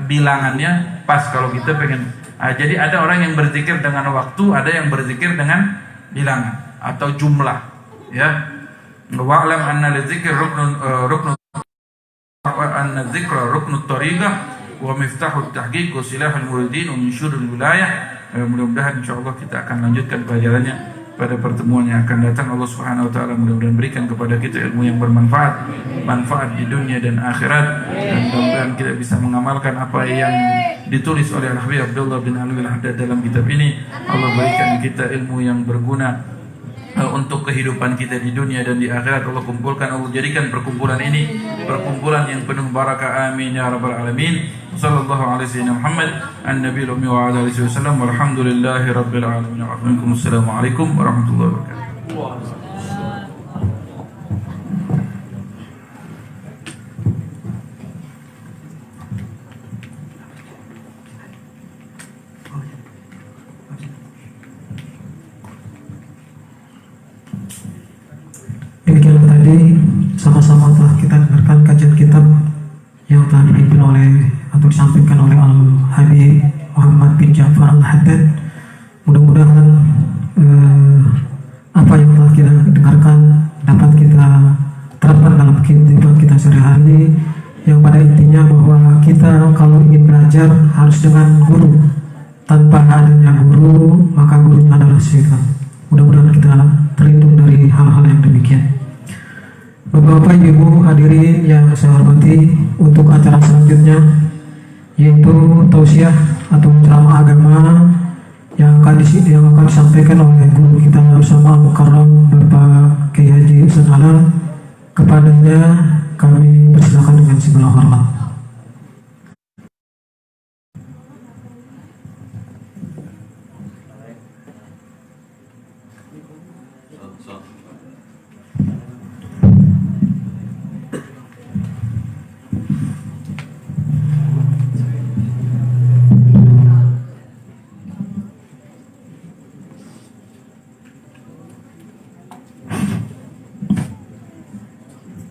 bilangannya pas kalau kita pengen. Jadi ada orang yang berzikir dengan waktu, ada yang berzikir dengan bilangan atau jumlah. Ya. Wa'lam anna lidzikri ruknut anna dzikra ruknut tariqah wa miftahut tahqiq wa silahul muridin wa min syururil wilayah. Mudah-mudahan insyaallah kita akan lanjutkan pelajarannya pada pertemuan yang akan datang. Allah Subhanahu wa taala mudah-mudahan berikan kepada kita ilmu yang bermanfaat, manfaat di dunia dan akhirat, dan mudah-mudahan kita bisa mengamalkan apa yang ditulis oleh Al-Habib Abdullah bin Alwi Al-Haddad dalam kitab ini. Allah berikan kita ilmu yang berguna untuk kehidupan kita di dunia dan di akhirat. Allah kumpulkan, Allah jadikan perkumpulan ini perkumpulan yang penuh barakah, amin ya rabbal alamin. Sallallahu alaihi wasallam Muhammad an-nabiyil ummi wa ala alihi wasallam walhamdulillahi rabbil alamin. Assalamualaikum warahmatullahi wabarakatuh. Demikian tadi sama-sama telah kita dengarkan kajian kitab yang telah dipimpin oleh atau disampaikan oleh Al-Habib Muhammad bin Ja'far Al-Haddad. Mudah-mudahan apa yang telah kita dengarkan dapat kita terapkan dalam kehidupan kita sehari-hari, yang pada intinya bahwa kita kalau ingin belajar harus dengan guru. Tanpa adanya guru, maka gurunya adalah syaitan. Mudah-mudahan kita terlindung dari hal-hal yang demikian. Bapak Ibu hadirin yang saya hormati, untuk acara selanjutnya yaitu tausiah atau ceramah agama yang akan disampaikan oleh guru kita bersama Al-Mukarram Bapak Kiai Haji Ustaz Ala. Kepadanya kami persilakan dengan segala hormat.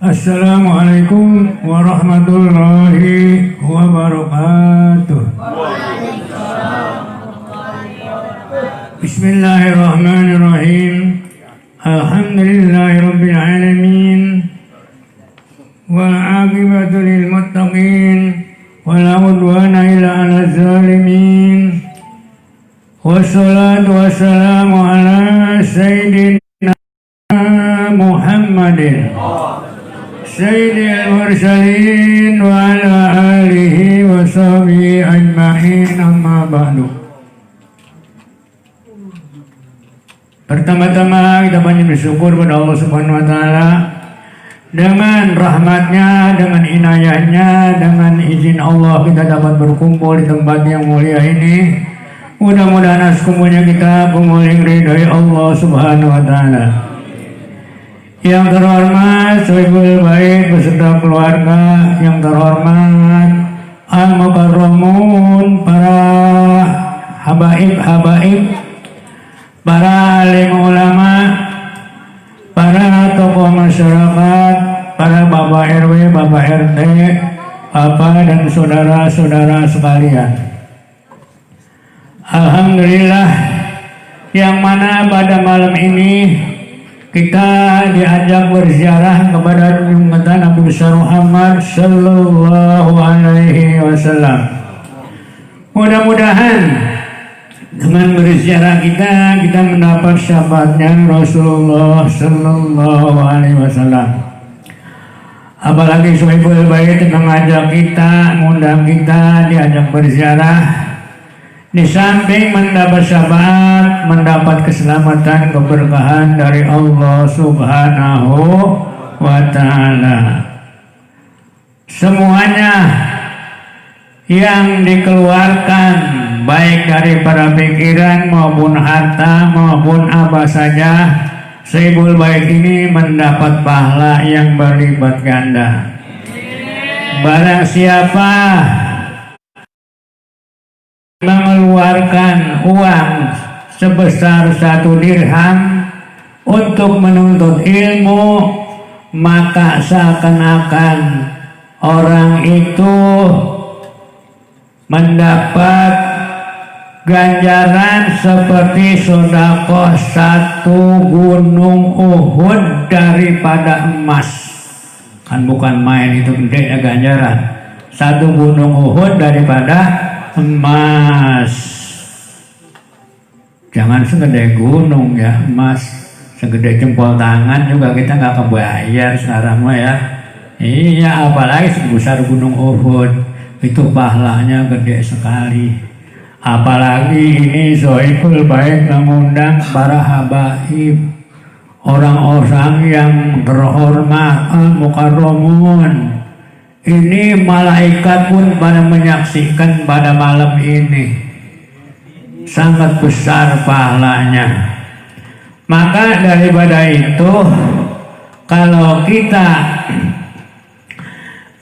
Assalamualaikum warahmatullahi wabarakatuh. Bismillahirrahmanirrahim. Alhamdulillahirabbil alamin. Wal 'aqibatu lil muttaqin wa la 'udwana illa 'alal zalimin. Wassalatu wassalamu ala sayyidina Muhammadin Sayyidil mursalin wa ala alihi wa sahbihi ajma'in, amma ba'du. Pertama-tama kita banyak bersyukur pada Allah Subhanahu wa taala dengan rahmatnya, dengan inayahnya, dengan izin Allah kita dapat berkumpul di tempat yang mulia ini. Mudah-mudahan atas kumpulnya kita kumpul yang ridhoi Allah Subhanahu wa taala. Yang terhormat Sohibul Bait beserta keluarga, yang terhormat Al-Mukarramun, para habaib-habaib, para alim ulama, para tokoh masyarakat, para Bapak RW, Bapak RT, Bapak dan saudara-saudara sekalian. Alhamdulillah, yang mana pada malam ini kita diajak berziarah kepada junjungan Nabi besar Muhammad Sallallahu Alaihi Wasallam. Mudah-mudahan dengan berziarah kita mendapat syafaatnya Rasulullah Sallallahu Alaihi Wasallam. Apalagi Sohibul Bait mengajak kita, mengundang kita diajak berziarah. Di samping mendapat syafaat, mendapat keselamatan, keberkahan dari Allah Subhanahu wa Ta'ala. Semuanya yang dikeluarkan baik dari para pikiran maupun harta maupun apa saja, Sohibul Bait ini mendapat pahala yang berlipat ganda. Barang siapa mengeluarkan uang sebesar 1 dirham untuk menuntut ilmu, maka seakan-akan orang itu mendapat ganjaran seperti sedekah 1 gunung Uhud daripada emas. Kan bukan main, itu gede ya ganjaran. 1 gunung Uhud daripada emas. Jangan segede gunung ya, emas segede jempol tangan juga kita nggak kebayar sekarang mah ya. Iya, apalagi sebesar gunung Uhud. Itu pahalanya gede sekali. Apalagi ini Sohibul Bait mengundang para habaib, orang-orang yang terhormat, al-mukarramun. Ini malaikat pun pada menyaksikan pada malam ini. Sangat besar pahalanya. Maka daripada itu, kalau kita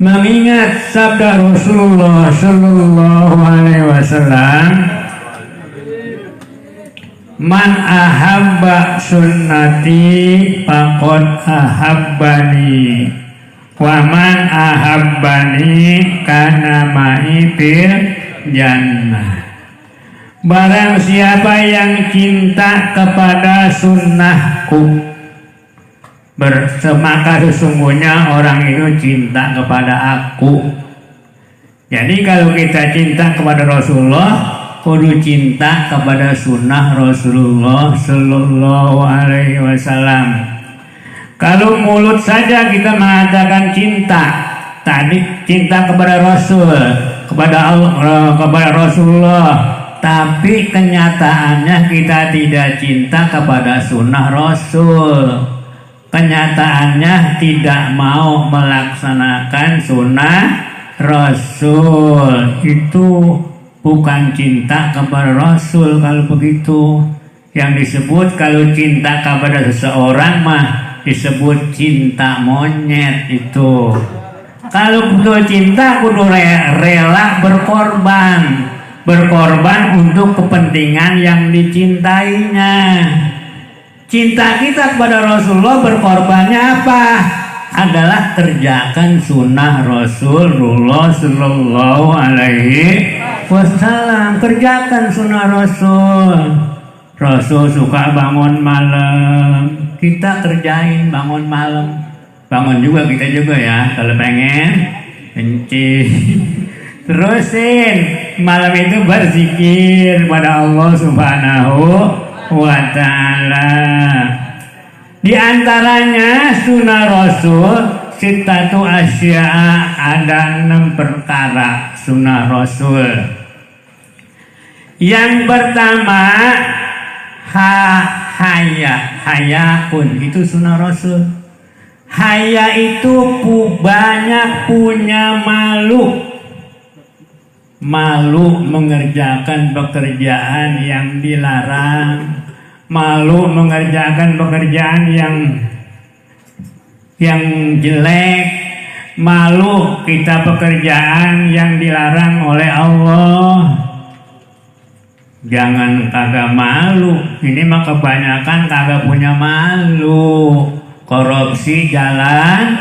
mengingat sabda Rasulullah Sallallahu Alaihi Wasallam, man ahabba sunnati faqad ahabbani, wa man ahabbani kana ma'i fil jannah. Barang siapa yang cinta kepada sunnahku, maka sesungguhnya orang itu cinta kepada aku. Jadi kalau kita cinta kepada Rasulullah, kudu cinta kepada sunnah Rasulullah Sallallahu Alaihi Wasallam. Kalau mulut saja kita mengatakan cinta, tadi cinta kepada Rasul, kepada Allah, kepada Rasulullah, tapi kenyataannya kita tidak cinta kepada sunnah Rasul. Kenyataannya tidak mau melaksanakan sunnah Rasul. Itu bukan cinta kepada Rasul. Kalau begitu, yang disebut kalau cinta kepada seseorang mah disebut cinta monyet itu. Kalau kudu cinta kudu rela berkorban untuk kepentingan yang dicintainya. Cinta kita kepada Rasulullah berkorbannya apa? Adalah kerjakan sunnah Rasulullah Sallallahu Alaihi Wasallam. Kerjakan sunnah Rasul. Rasul suka bangun malam, kita kerjain bangun malam. Bangun juga kita juga ya, kalau pengen kencing. Terusin malam itu berzikir pada Allah Subhanahu wa Ta'ala. Di antaranya sunnah Rasul sitatu asya'a, ada 6 perkara sunnah Rasul. Yang pertama hayakun, itu sunnah Rasul. Haya itu banyak punya malu mengerjakan pekerjaan yang dilarang, malu mengerjakan pekerjaan yang jelek, malu kita pekerjaan yang dilarang oleh Allah. Jangan kagak malu, ini mah kebanyakan kagak punya malu. Korupsi jalan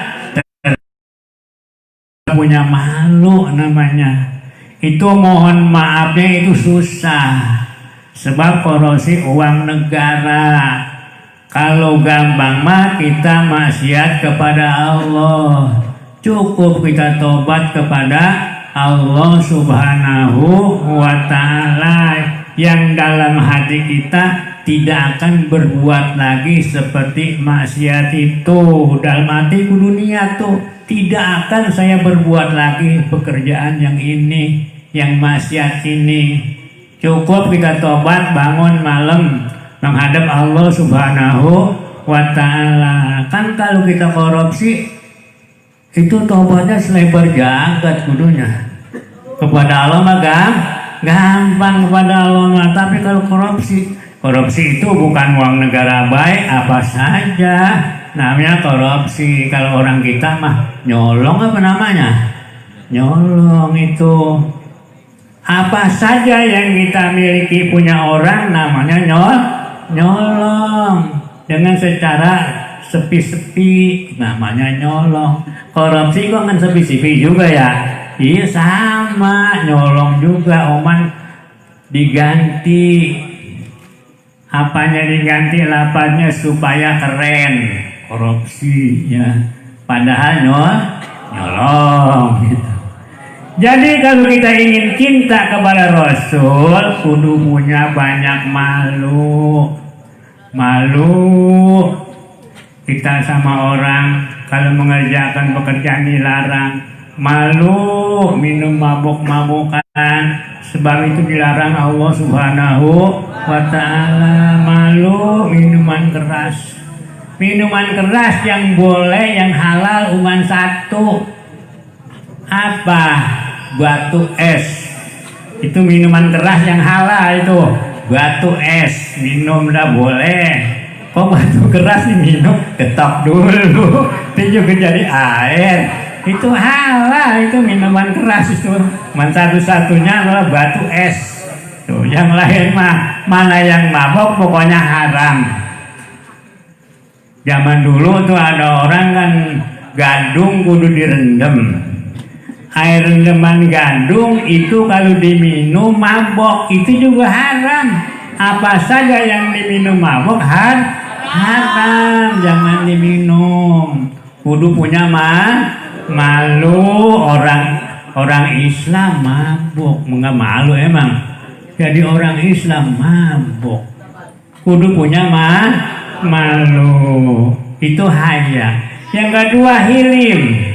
punya malu namanya. Itu mohon maafnya itu susah. Sebab korupsi uang negara. Kalau gampang mah kita maksiat kepada Allah. Cukup kita tobat kepada Allah Subhanahu wa ta'ala, yang dalam hati kita tidak akan berbuat lagi seperti maksiat itu. Dalam hati dunia tuh tidak akan saya berbuat lagi pekerjaan yang ini, yang maksiat ini. Cukup kita tobat, bangun malam menghadap Allah Subhanahu wa ta'ala. Kan kalau kita korupsi itu tobatnya selebar jagat kudunya. Kepada Allah mah gampang kepada Allah mah. Tapi kalau korupsi itu bukan uang negara baik apa saja namanya korupsi. Kalau orang kita mah nyolong, apa namanya? Nyolong itu. Apa saja yang kita miliki punya orang namanya nyolong. Dengan secara sepi-sepi namanya nyolong. Korupsi kok kan sepi-sepi juga ya? Iya sama, nyolong juga. Oman diganti, apanya diganti, lapatnya supaya keren. Korupsi ya, padahal nyolong gitu. Jadi kalau kita ingin cinta kepada Rasul, kudu punya banyak malu. Kita sama orang kalau mengerjakan pekerjaan dilarang. Malu minum mabuk-mabukan, sebab itu dilarang Allah Subhanahu wa ta'ala. Malu minuman keras. Minuman keras yang boleh, yang halal cuma satu. Apa? Batu es. Itu minuman keras yang halal itu. Batu es, minum dah boleh. Kok batu keras diminum? Ketok dulu. Itu juga jadi air. Itu halal, itu minuman keras itu. Satu-satunya adalah batu es. Tuh, yang lain mah mana yang mabok pokoknya haram. Zaman dulu tuh ada orang kan gadung kudu direndam. Air rendaman gadung itu kalau diminum mabok, itu juga haram. Apa saja yang diminum mabok haram, jangan diminum. Kudu punya malu. Orang Islam mabok, enggak malu emang. Jadi orang Islam mabok, kudu punya malu. Itu haya. Yang kedua hilim.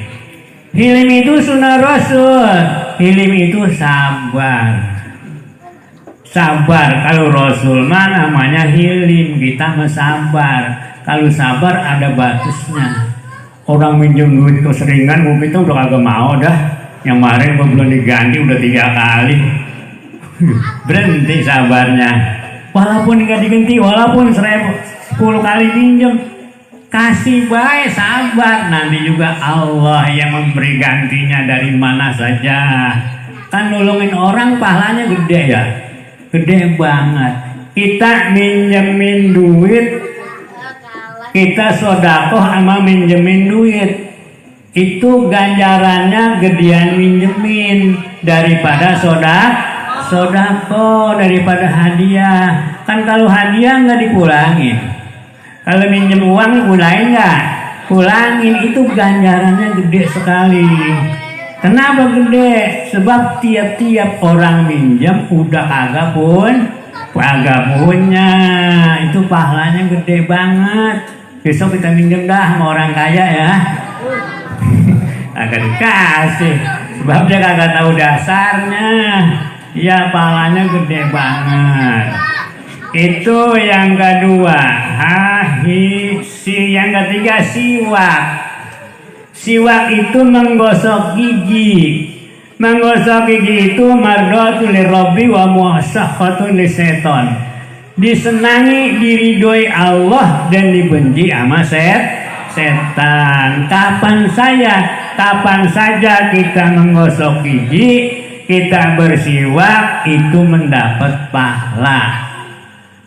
Hilim itu sunnah Rasul. Hilim itu sabar. Sabar. Kalau Rasul mah namanya hilim, kita mah sabar. Kalau sabar ada batasnya. Orang minjem duit keseringan, mungkin itu udah kagak mau dah. Yang kemarin belum diganti udah 3 kali. Berhenti sabarnya. Walaupun nggak diganti, walaupun 10 kali minjem, kasih baik, sabar. Nanti juga Allah yang memberi gantinya dari mana saja. Kan nolongin orang pahalanya gede ya, gede banget. Kita minjemin duit, kita sodakoh sama minjemin duit, itu ganjarannya gedean minjemin daripada sodakoh, daripada hadiah. Kan kalau hadiah nggak dipulangin. Kalau minjem uang pulangin nggak? Pulangin, itu ganjarannya gede sekali. Kenapa gede? Sebab tiap-tiap orang minjem udah kagak punya. Itu pahalanya gede banget. Besok kita minjem dah sama orang kaya ya. Agak dikasih. Sebab dia kagak tahu dasarnya. Ya pahalanya gede banget. Itu yang kedua. Yang ketiga siwak. Siwak itu menggosok gigi. Menggosok gigi itu mardhatul lirabbi wa muasyakhatun lisyaiton. Disenangi, diridhoi Allah dan dibenci sama setan. Kapan saja kita menggosok gigi, kita bersiwak, itu mendapat pahala.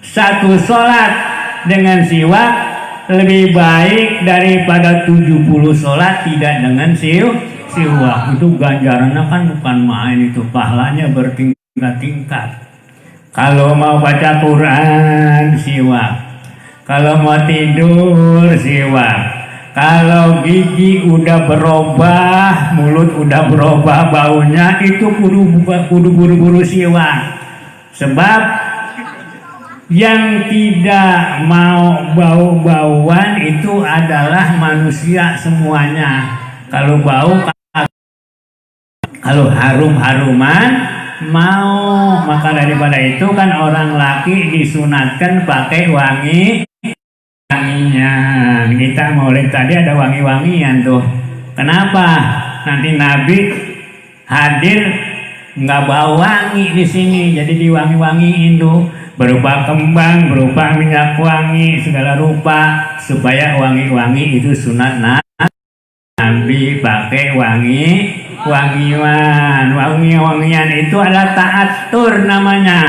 Satu sholat dengan siwak lebih baik daripada 70 sholat tidak dengan siwak itu ganjarannya kan bukan main, itu pahalanya bertingkat-tingkat. Kalau mau baca Quran siwak, kalau mau tidur siwak, kalau gigi udah berubah, mulut udah berubah baunya, itu kudu buru-buru siwak. Sebab yang tidak mau bau-bauan itu adalah manusia semuanya. Kalau bau, kalau harum-haruman mau, maka daripada itu kan orang laki disunatkan pakai wangian. Kita mau lihat tadi ada wangi-wangian tuh. Kenapa? Nanti Nabi hadir nggak bau wangi di sini, jadi diwangi-wangiin tuh, berupa kembang, berupa minyak wangi, segala rupa, supaya wangi-wangi itu sunat Nabi pakai wangian itu adalah ta'atur namanya,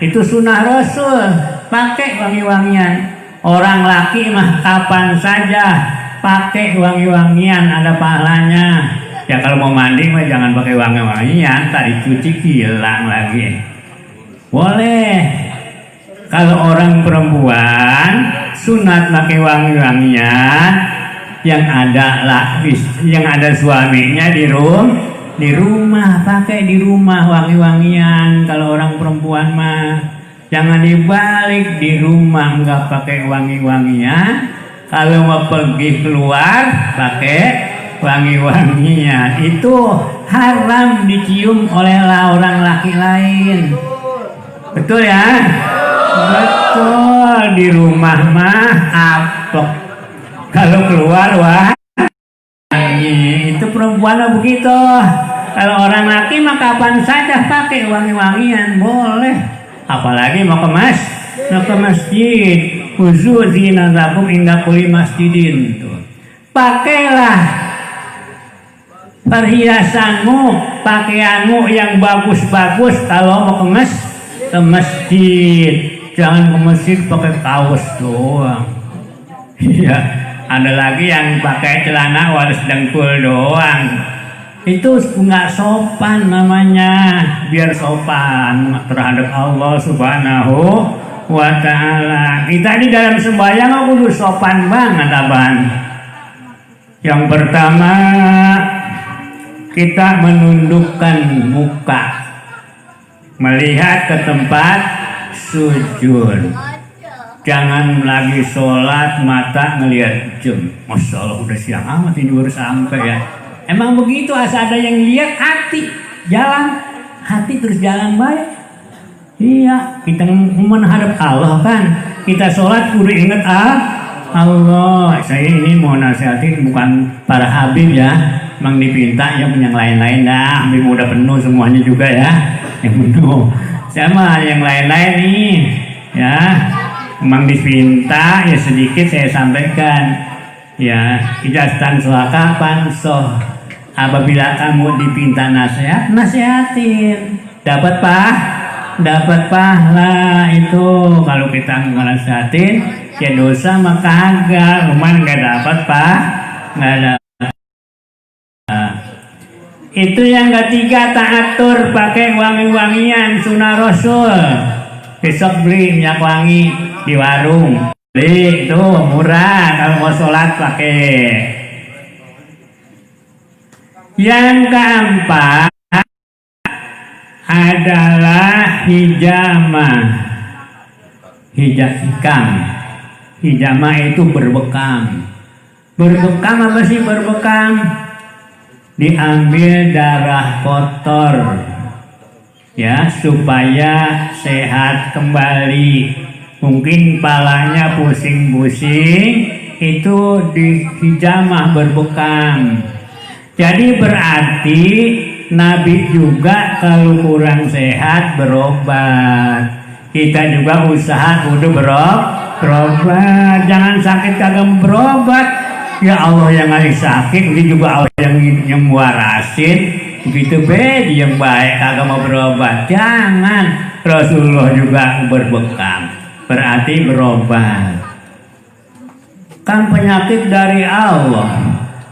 itu sunnah Rasul, pakai wangi-wangian. Orang laki mah kapan saja pakai wangi-wangian, ada pahalanya. Ya kalau mau mandi mah jangan pakai wangi-wangian, tak dicuci hilang lagi. Boleh. Kalau orang perempuan sunat pakai wangi-wangian, yang ada suaminya di rumah, pakai di rumah wangi-wangian. Kalau orang perempuan mah jangan dibalik, di rumah nggak pakai wangi-wangian, kalau mau pergi keluar pakai wangi-wangian. Itu haram dicium oleh orang laki lain. Betul ya? Betul. Di rumah mah apok, kalau keluar wangi. Itu perempuan begitu. Kalau orang laki mah kapan saja pakai wangi-wangian, boleh. Apalagi mau ke masjid, khusus zinatakum inda kulli masjidin. Pakailah perhiasanmu, pakaianmu yang bagus-bagus kalau mau ke masjid. Jangan ke masjid pakai kaos doang. Iya, ada lagi yang pakai celana waras dengkul doang. Itu nggak sopan namanya. Biar sopan terhadap Allah Subhanahu wa ta'ala. Kita di dalam sembahyang kudu sopan banget abang. Yang pertama, kita menundukkan muka, melihat ke tempat sujud. Jangan lagi sholat mata ngelihat jam. Masya Allah udah siang amat ini baru sampai ya. Emang begitu, asal ada yang lihat hati terus jalan baik. Iya, kita menghadap Allah kan. Kita sholat kudu ingat Allah. Saya ini mau nasihatin bukan para habib ya, emang dipinta yang lain-lain dah. Habib udah penuh semuanya juga ya, yang penuh. Sama yang lain-lain nih ya, emang dipinta ya sedikit saya sampaikan ya. Ijazatan kapan soh, apabila kamu dipinta nasihat, nasihatin. Dapat pahala itu. Kalau kita nasihatin ya dosa maka kagak, cuman nggak dapat nggak dapat. Itu yang ketiga, ta'atur, pakai wangi-wangian sunnah Rasul. Besok beli minyak wangi di warung, beli itu murah kalau mau sholat pakai. Yang keempat adalah hijamah. Hijamah itu berbekam. Berbekam apa sih berbekam? Diambil darah kotor ya, supaya sehat kembali. Mungkin palanya pusing-pusing, itu dihijamah berbekam. Jadi berarti Nabi juga kalau kurang sehat berobat. Kita juga usaha kudu berobat. Jangan sakit kagak berobat. Ya Allah yang ngasih sakit, ini juga Allah yang warasin. Begitu bedi yang baik kagak mau berobat. Jangan. Rasulullah juga berbekam, berarti berobat. Kan penyakit dari Allah.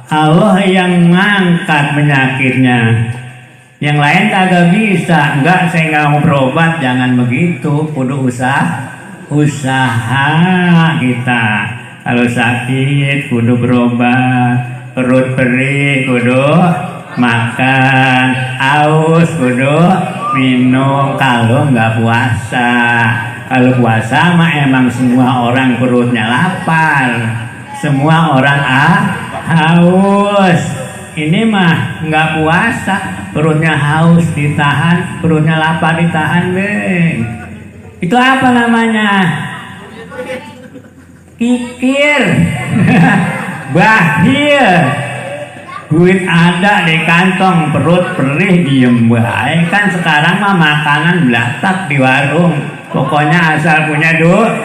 Allah yang ngangkat penyakitnya. Yang lain kagak bisa. Enggak, saya nggak mau berobat. Jangan begitu. Kudu usaha kita. Kalau sakit kudu berobat. Perut perih kudu makan. Aus kudu minum. Kalau nggak puasa. Kalau puasa mah emang semua orang perutnya lapar. Semua orang haus. Ini mah nggak puasa, perutnya haus ditahan, perutnya lapar ditahan, Itu apa namanya? Kikir. Bahil. Duit ada di kantong, perut perih diem baik. Kan sekarang mah makanan belatak di warung. Pokoknya asal punya duit,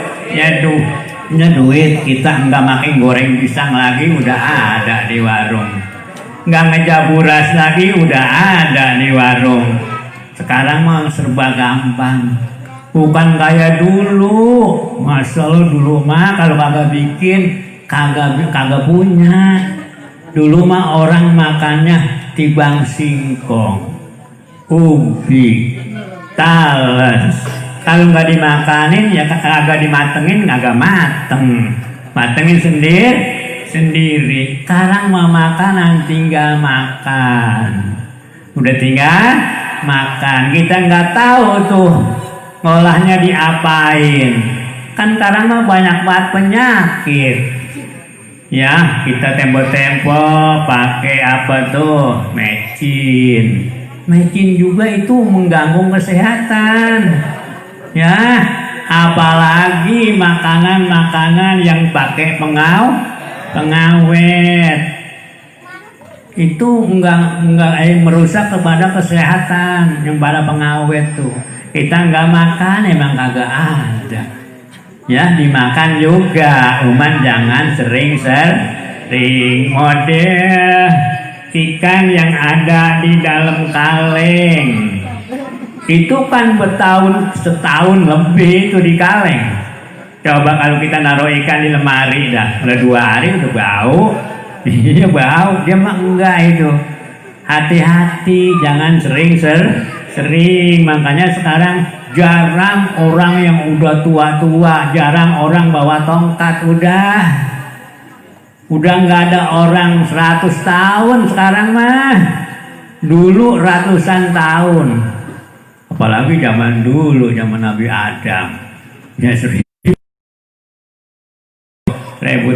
kita nggak makin goreng pisang lagi udah ada di warung. Nggak ngejaburas lagi udah ada di warung. Sekarang mah serba gampang, bukan kayak dulu. Masalah dulu mah kalau kagak bikin kagak punya. Dulu mah orang makannya tibang singkong, ubi, talas. Kalau nggak dimakanin ya kagak dimatengin, kagak mateng. Matengin sendiri. Sekarang mau makanan tinggal makan. Udah tinggal makan. Kita nggak tahu tuh ngolahnya diapain. Kan sekarang mah banyak banget penyakit. Ya, kita tempo-tempo pakai apa tuh? Mecin. Mecin juga itu mengganggu kesehatan. Ya, apalagi makanan-makanan yang pakai pengawet itu enggak merusak kepada kesehatan. Yang pada pengawet tuh kita enggak makan, emang kagak ada. Ya, dimakan juga, cuman jangan sering-sering. Model ikan yang ada di dalam kaleng itu kan setahun lebih itu di kaleng. Coba kalau kita naruh ikan di lemari dah, udah 2 hari udah bau. Iya bau, dia mah enggak itu. Hati-hati, jangan sering. Makanya sekarang jarang orang yang udah tua-tua, jarang orang bawa tongkat, udah nggak ada orang 100 tahun sekarang mah. Dulu ratusan tahun. Apalagi zaman dulu, zaman Nabi Adam. Ya 1000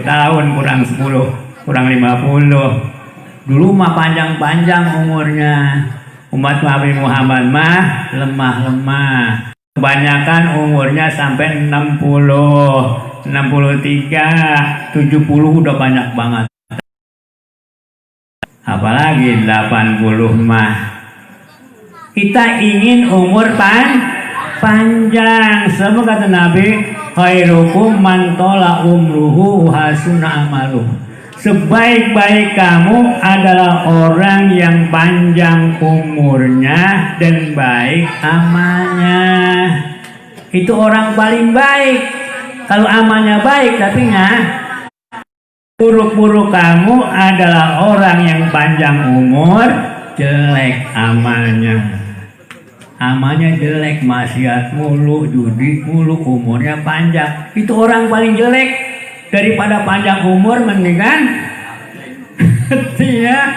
tahun kurang 10, kurang 50. Dulu mah panjang-panjang umurnya. Umat Nabi Muhammad mah lemah-lemah. Kebanyakan umurnya sampai 60, 63, 70 udah banyak banget. Apalagi 80 mah. Kita ingin umur panjang. Sama kata Nabi, khairukum man tola umruhu hasuna amaluh. Sebaik-baik kamu adalah orang yang panjang umurnya dan baik amalnya. Itu orang paling baik. Kalau amalnya baik tapi buruk-buruk kamu adalah orang yang panjang umur, jelek amalnya. Amalnya jelek, maksiat mulu, judi mulu, umurnya panjang. Itu orang paling jelek. Daripada panjang umur mendingan iya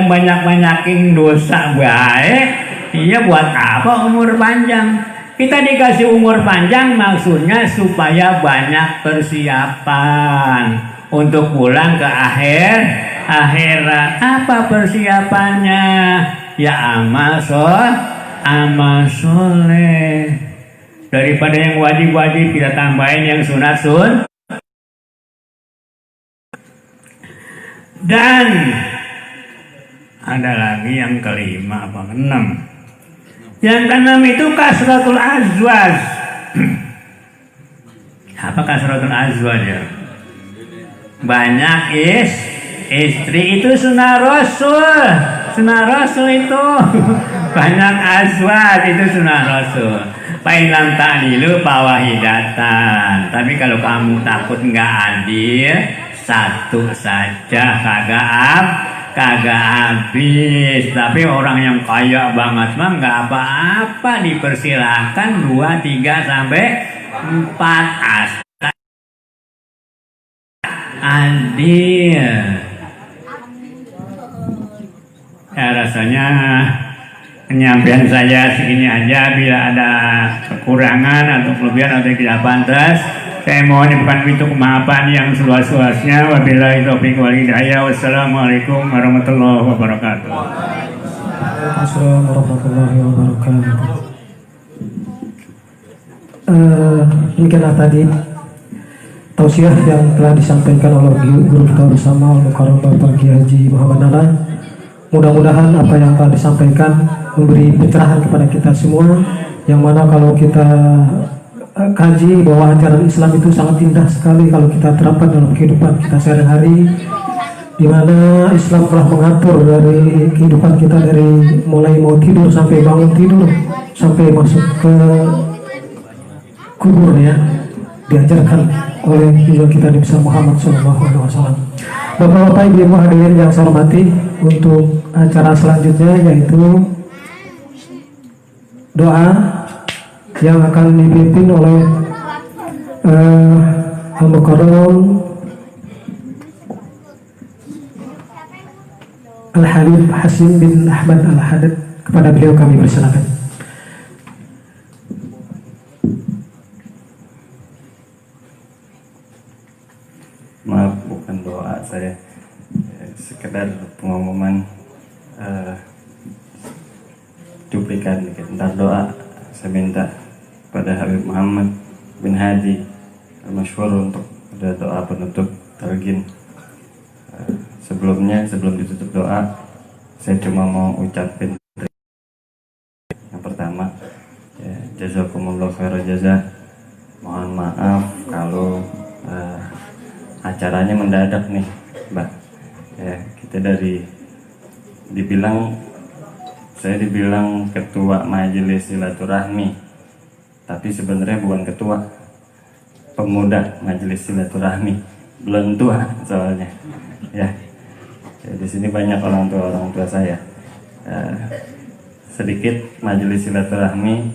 banyak-banyakin dosa baik. Iya, buat apa umur panjang? Kita dikasih umur panjang maksudnya supaya banyak persiapan untuk pulang ke akhirat. Apa persiapannya? Ya amal soleh. Daripada yang wajib-wajib kita tambahin yang sunat. Dan ada lagi yang kelima apa keenam. Yang keenam itu kasratul azwaj. Apa kasratul azwaj ya? Banyak istri itu sunnah Rasul. Sunnah Rasul itu banyak azwaj itu sunnah Rasul. Pa'ilam ta'dilu fawahidatan. Tapi kalau kamu takut nggak adil, satu saja kagak habis. Tapi orang yang kaya banget mah nggak apa-apa, dipersilahkan 2, 3 sampai 4 adil. Ya rasanya penyampaian saya segini aja. Bila ada kekurangan atau kelebihan atau tidak pantas, saya mohon bukan pintu kemaafan yang seluas-luasnya. Wabillahi taufiq wal hidayah. Wassalamualaikum warahmatullahi wabarakatuh. Assalamualaikum warahmatullahi wabarakatuh. Demikianlah tadi tausiah yang telah disampaikan oleh guru kita bersama Al-Mukarram Bapak Kiai Haji Muhammad Nala. Mudah-mudahan apa yang telah disampaikan memberi pencerahan kepada kita semua, yang mana kalau kita kaji bahwa ajaran Islam itu sangat indah sekali kalau kita terapkan dalam kehidupan kita sehari-hari, di mana Islam telah mengatur dari kehidupan kita dari mulai mau tidur sampai bangun tidur sampai masuk ke kubur, ya, diajarkan oleh junjungan kita Nabi Muhammad SAW. Bapak-bapak, ibu-ibu hadirin yang saya hormati, untuk acara selanjutnya yaitu doa yang akan dipimpin oleh Al-Mukarram Al-Habib Hasim bin Ahmad Al-Haddad. Kepada beliau kami persilakan. Maaf, bukan doa saya, sekedar pengumuman cuplikan dikit. Ntar doa saya minta pada Habib Muhammad bin Hadi Al-Masyhur untuk ada doa penutup talqin. Sebelum ditutup doa, saya cuma mau ucapin yang pertama, ya, jazakumullah khairan jazaa. Mohon maaf kalau acaranya mendadak nih, Mbak. Ya, kita saya dibilang ketua majelis silaturahmi, tapi sebenarnya bukan ketua, pemuda majelis silaturahmi, belum tua soalnya. Ya, di sini banyak orang tua saya. Sedikit majelis silaturahmi,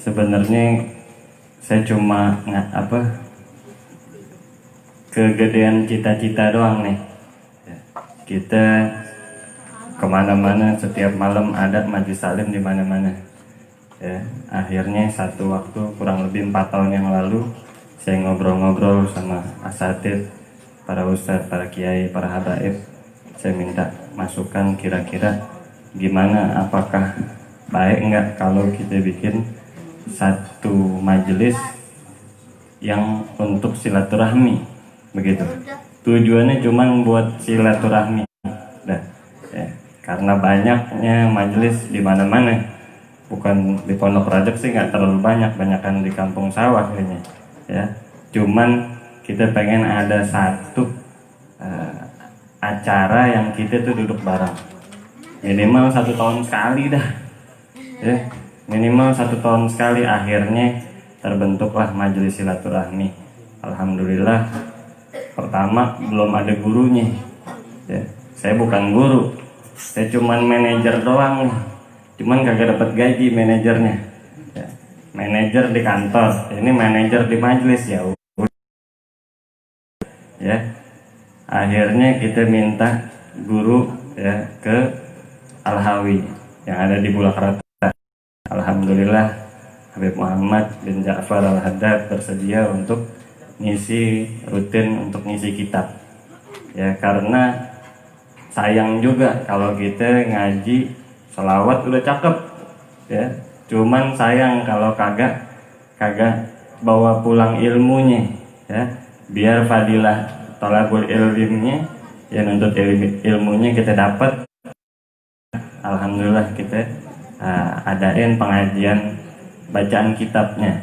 sebenarnya saya cuma kegedean cita-cita doang nih. Kita kemana-mana, setiap malam ada majelis salim di mana-mana. Ya, akhirnya satu waktu kurang lebih 4 tahun yang lalu, saya ngobrol-ngobrol sama asatidz, para ustadz, para kiai, para habaib. Saya minta masukan kira-kira gimana, apakah baik enggak kalau kita bikin satu majelis yang untuk silaturahmi, begitu. Tujuannya cuma buat silaturahmi. Dah, ya. Karena banyaknya majelis di mana-mana, bukan di Pondok Rajab sih nggak terlalu banyakan di kampung sawah kayaknya. Ya, cuman kita pengen ada satu acara yang kita tuh duduk bareng, minimal 1 tahun sekali dah. Ya, minimal 1 tahun sekali. Akhirnya terbentuklah majelis silaturahmi. Alhamdulillah, pertama belum ada gurunya. Ya, saya bukan guru, saya cuman manajer doang, cuman kagak dapat gaji manajernya. Ya, manajer di kantor, ini manajer di majelis. Ya, akhirnya kita minta guru, ya, ke Al-Hawi yang ada di Bulak Rata. Alhamdulillah, Habib Muhammad bin Ja'far Al-Haddad bersedia untuk rutin untuk ngisi kitab. Ya, karena sayang juga kalau kita ngaji selawat udah cakep, ya, cuman sayang kalau kagak bawa pulang ilmunya, ya, biar fadilah thalabul ilminya, ya, nuntut ilmunya kita dapat. Alhamdulillah kita adain pengajian bacaan kitabnya.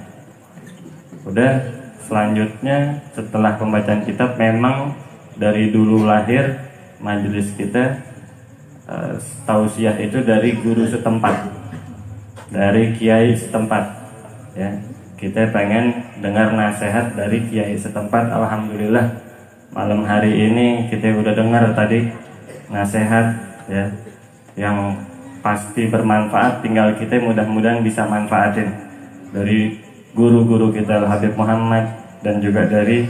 Udah, selanjutnya setelah pembacaan kitab, memang dari dulu lahir majelis kita tausiah itu dari guru setempat, dari kiai setempat. Ya, kita pengen dengar nasihat dari kiai setempat. Alhamdulillah malam hari ini kita udah dengar tadi nasihat ya yang pasti bermanfaat, tinggal kita mudah-mudahan bisa manfaatin dari guru-guru kita Habib Muhammad dan juga dari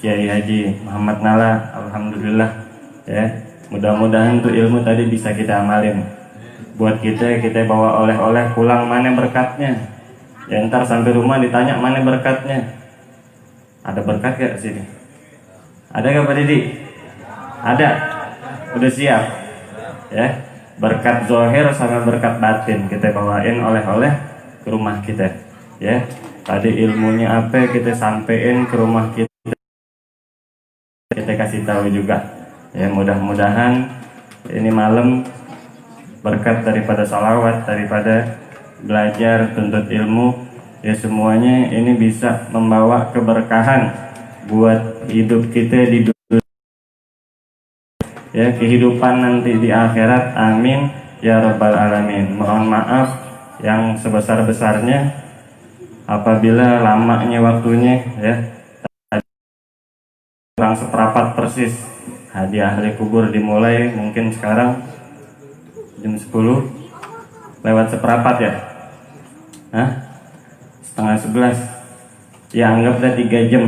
Kiai Haji Muhammad Nala. Alhamdulillah ya, mudah-mudahan tuh ilmu tadi bisa kita amalin buat kita bawa oleh-oleh pulang, mana berkatnya ya, ntar sampai rumah ditanya mana berkatnya. Ada berkat gak sini? Ada gak Pak Didi? Ada? Udah siap ya, berkat zohir sama berkat batin kita bawain oleh-oleh ke rumah kita ya. Tadi ilmunya apa kita sampein ke rumah kita kasih tahu juga ya. Mudah-mudahan ini malam berkat daripada salawat, daripada belajar tuntut ilmu ya, semuanya ini bisa membawa keberkahan buat hidup kita di dunia ya, kehidupan nanti di akhirat. Amin ya rabbal alamin. Mohon maaf yang sebesar-besarnya apabila lamanya waktunya ya, kurang seperempat persis hadiah ahli kubur dimulai mungkin sekarang jam 10 lewat seperempat ya, setengah 11 ya, anggaplah 3 jam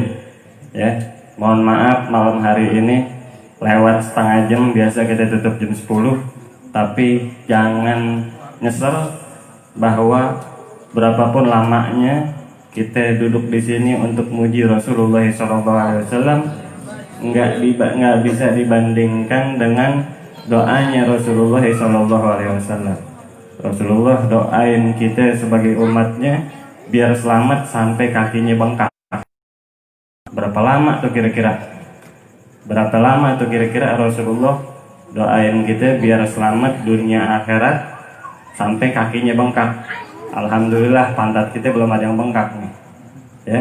ya. Mohon maaf malam hari ini lewat setengah jam, biasa kita tutup jam 10, tapi jangan nyesel bahwa berapapun lamanya kita duduk di sini untuk muji Rasulullah SAW, nggak bisa dibandingkan dengan doanya Rasulullah SAW. Rasulullah doain kita sebagai umatnya biar selamat sampai kakinya bengkak. Berapa lama tuh kira-kira? Berapa lama tuh kira-kira Rasulullah doain kita biar selamat dunia akhirat sampai kakinya bengkak? Alhamdulillah pantat kita belum ada yang bengkak nih ya.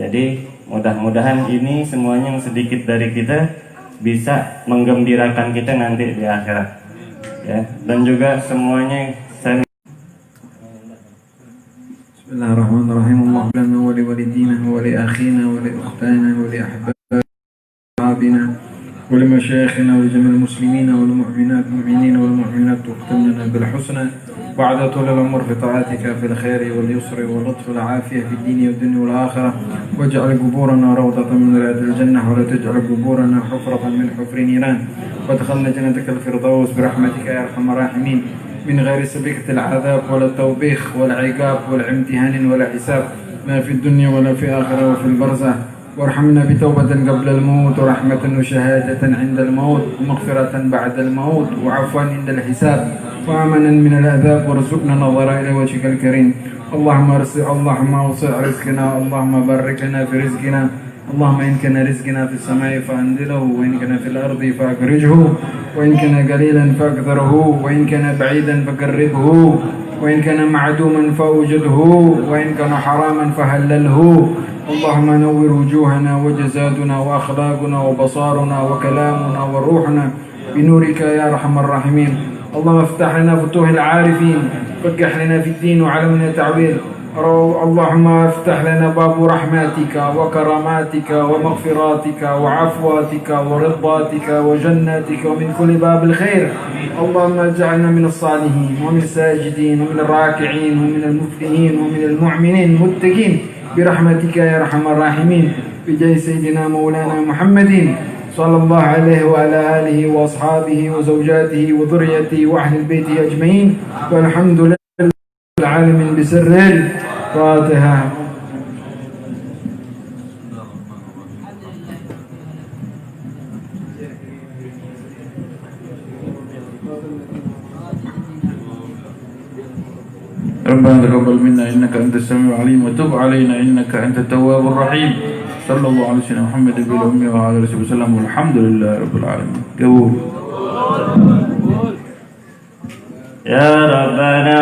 Jadi mudah-mudahan ini semuanya yang sedikit dari kita bisa menggembirakan kita nanti di akhirat ya. Dan juga semuanya saya Bismillahirrahmanirrahim. Allahumma lana wa li walidina wa li akhina wa li ukhtana wa li ahbabina wa li masyayikhina wa li jami'il muslimina wal mu'minina wal mu'minat واختم لنا بالحسنى بعد طول العمر في طاعتك في الخير واليسر واللطف والعافية في الدين والدنيا والآخرة واجعل قبورنا روضة من رياض الجنة ولا تجعل قبورنا حفرة من حفر نيران وادخلنا جنتك الفردوس برحمتك يا أرحم الراحمين من غير سبيكة العذاب ولا التوبيخ ولا عقاب ولا امتحان ولا حساب لا في الدنيا ولا في الآخرة وفي البرزخ. وارحمنا بتوبة قبل الموت ورحمة وشهادة عند الموت ومغفرة بعد الموت وعفوا عند الحساب وأمنا من العذاب وارزقنا نظر إلى وجهك الكريم. اللهم اوسع رزقنا، اللهم بارك لنا في رزقنا، اللهم إن كان رزقنا في السماء فأنزله وإن كان في الأرض فأخرجه وإن كان قليلا فأكثره وإن كان بعيدا فقربه وإن كان معدوما فأوجده وإن كان حراما فهلله. اللهم نور وجوهنا وجزادنا وأخلاقنا وبصارنا وكلامنا وروحنا بنورك يا أرحم الراحمين. اللهم افتح لنا فتوح العارفين، فقح لنا في الدين وعلمنا تعويل. اللهم افتح لنا باب رحماتك وكراماتك ومغفراتك وعفواتك ورضاتك وجناتك ومن كل باب الخير. اللهم اجعلنا من الصالحين ومن الساجدين ومن الراكعين ومن المفلحين ومن المؤمنين المتقين برحمتك يا ارحم الراحمين بجاه سيدنا مولانا محمد صلى الله عليه وعلى آله وأصحابه وزوجاته وذريته وأهل البيت أجمعين والحمد لله العالمين بسر الفاتحة. ربنا تقبل منا إنك أنت السميع العليم وتب علينا إنك أنت التواب الرحيم. صلى الله على سيدنا محمد بالأمة وعلى آله وسلم والحمد لله رب العالمين. قبول. يا ربنا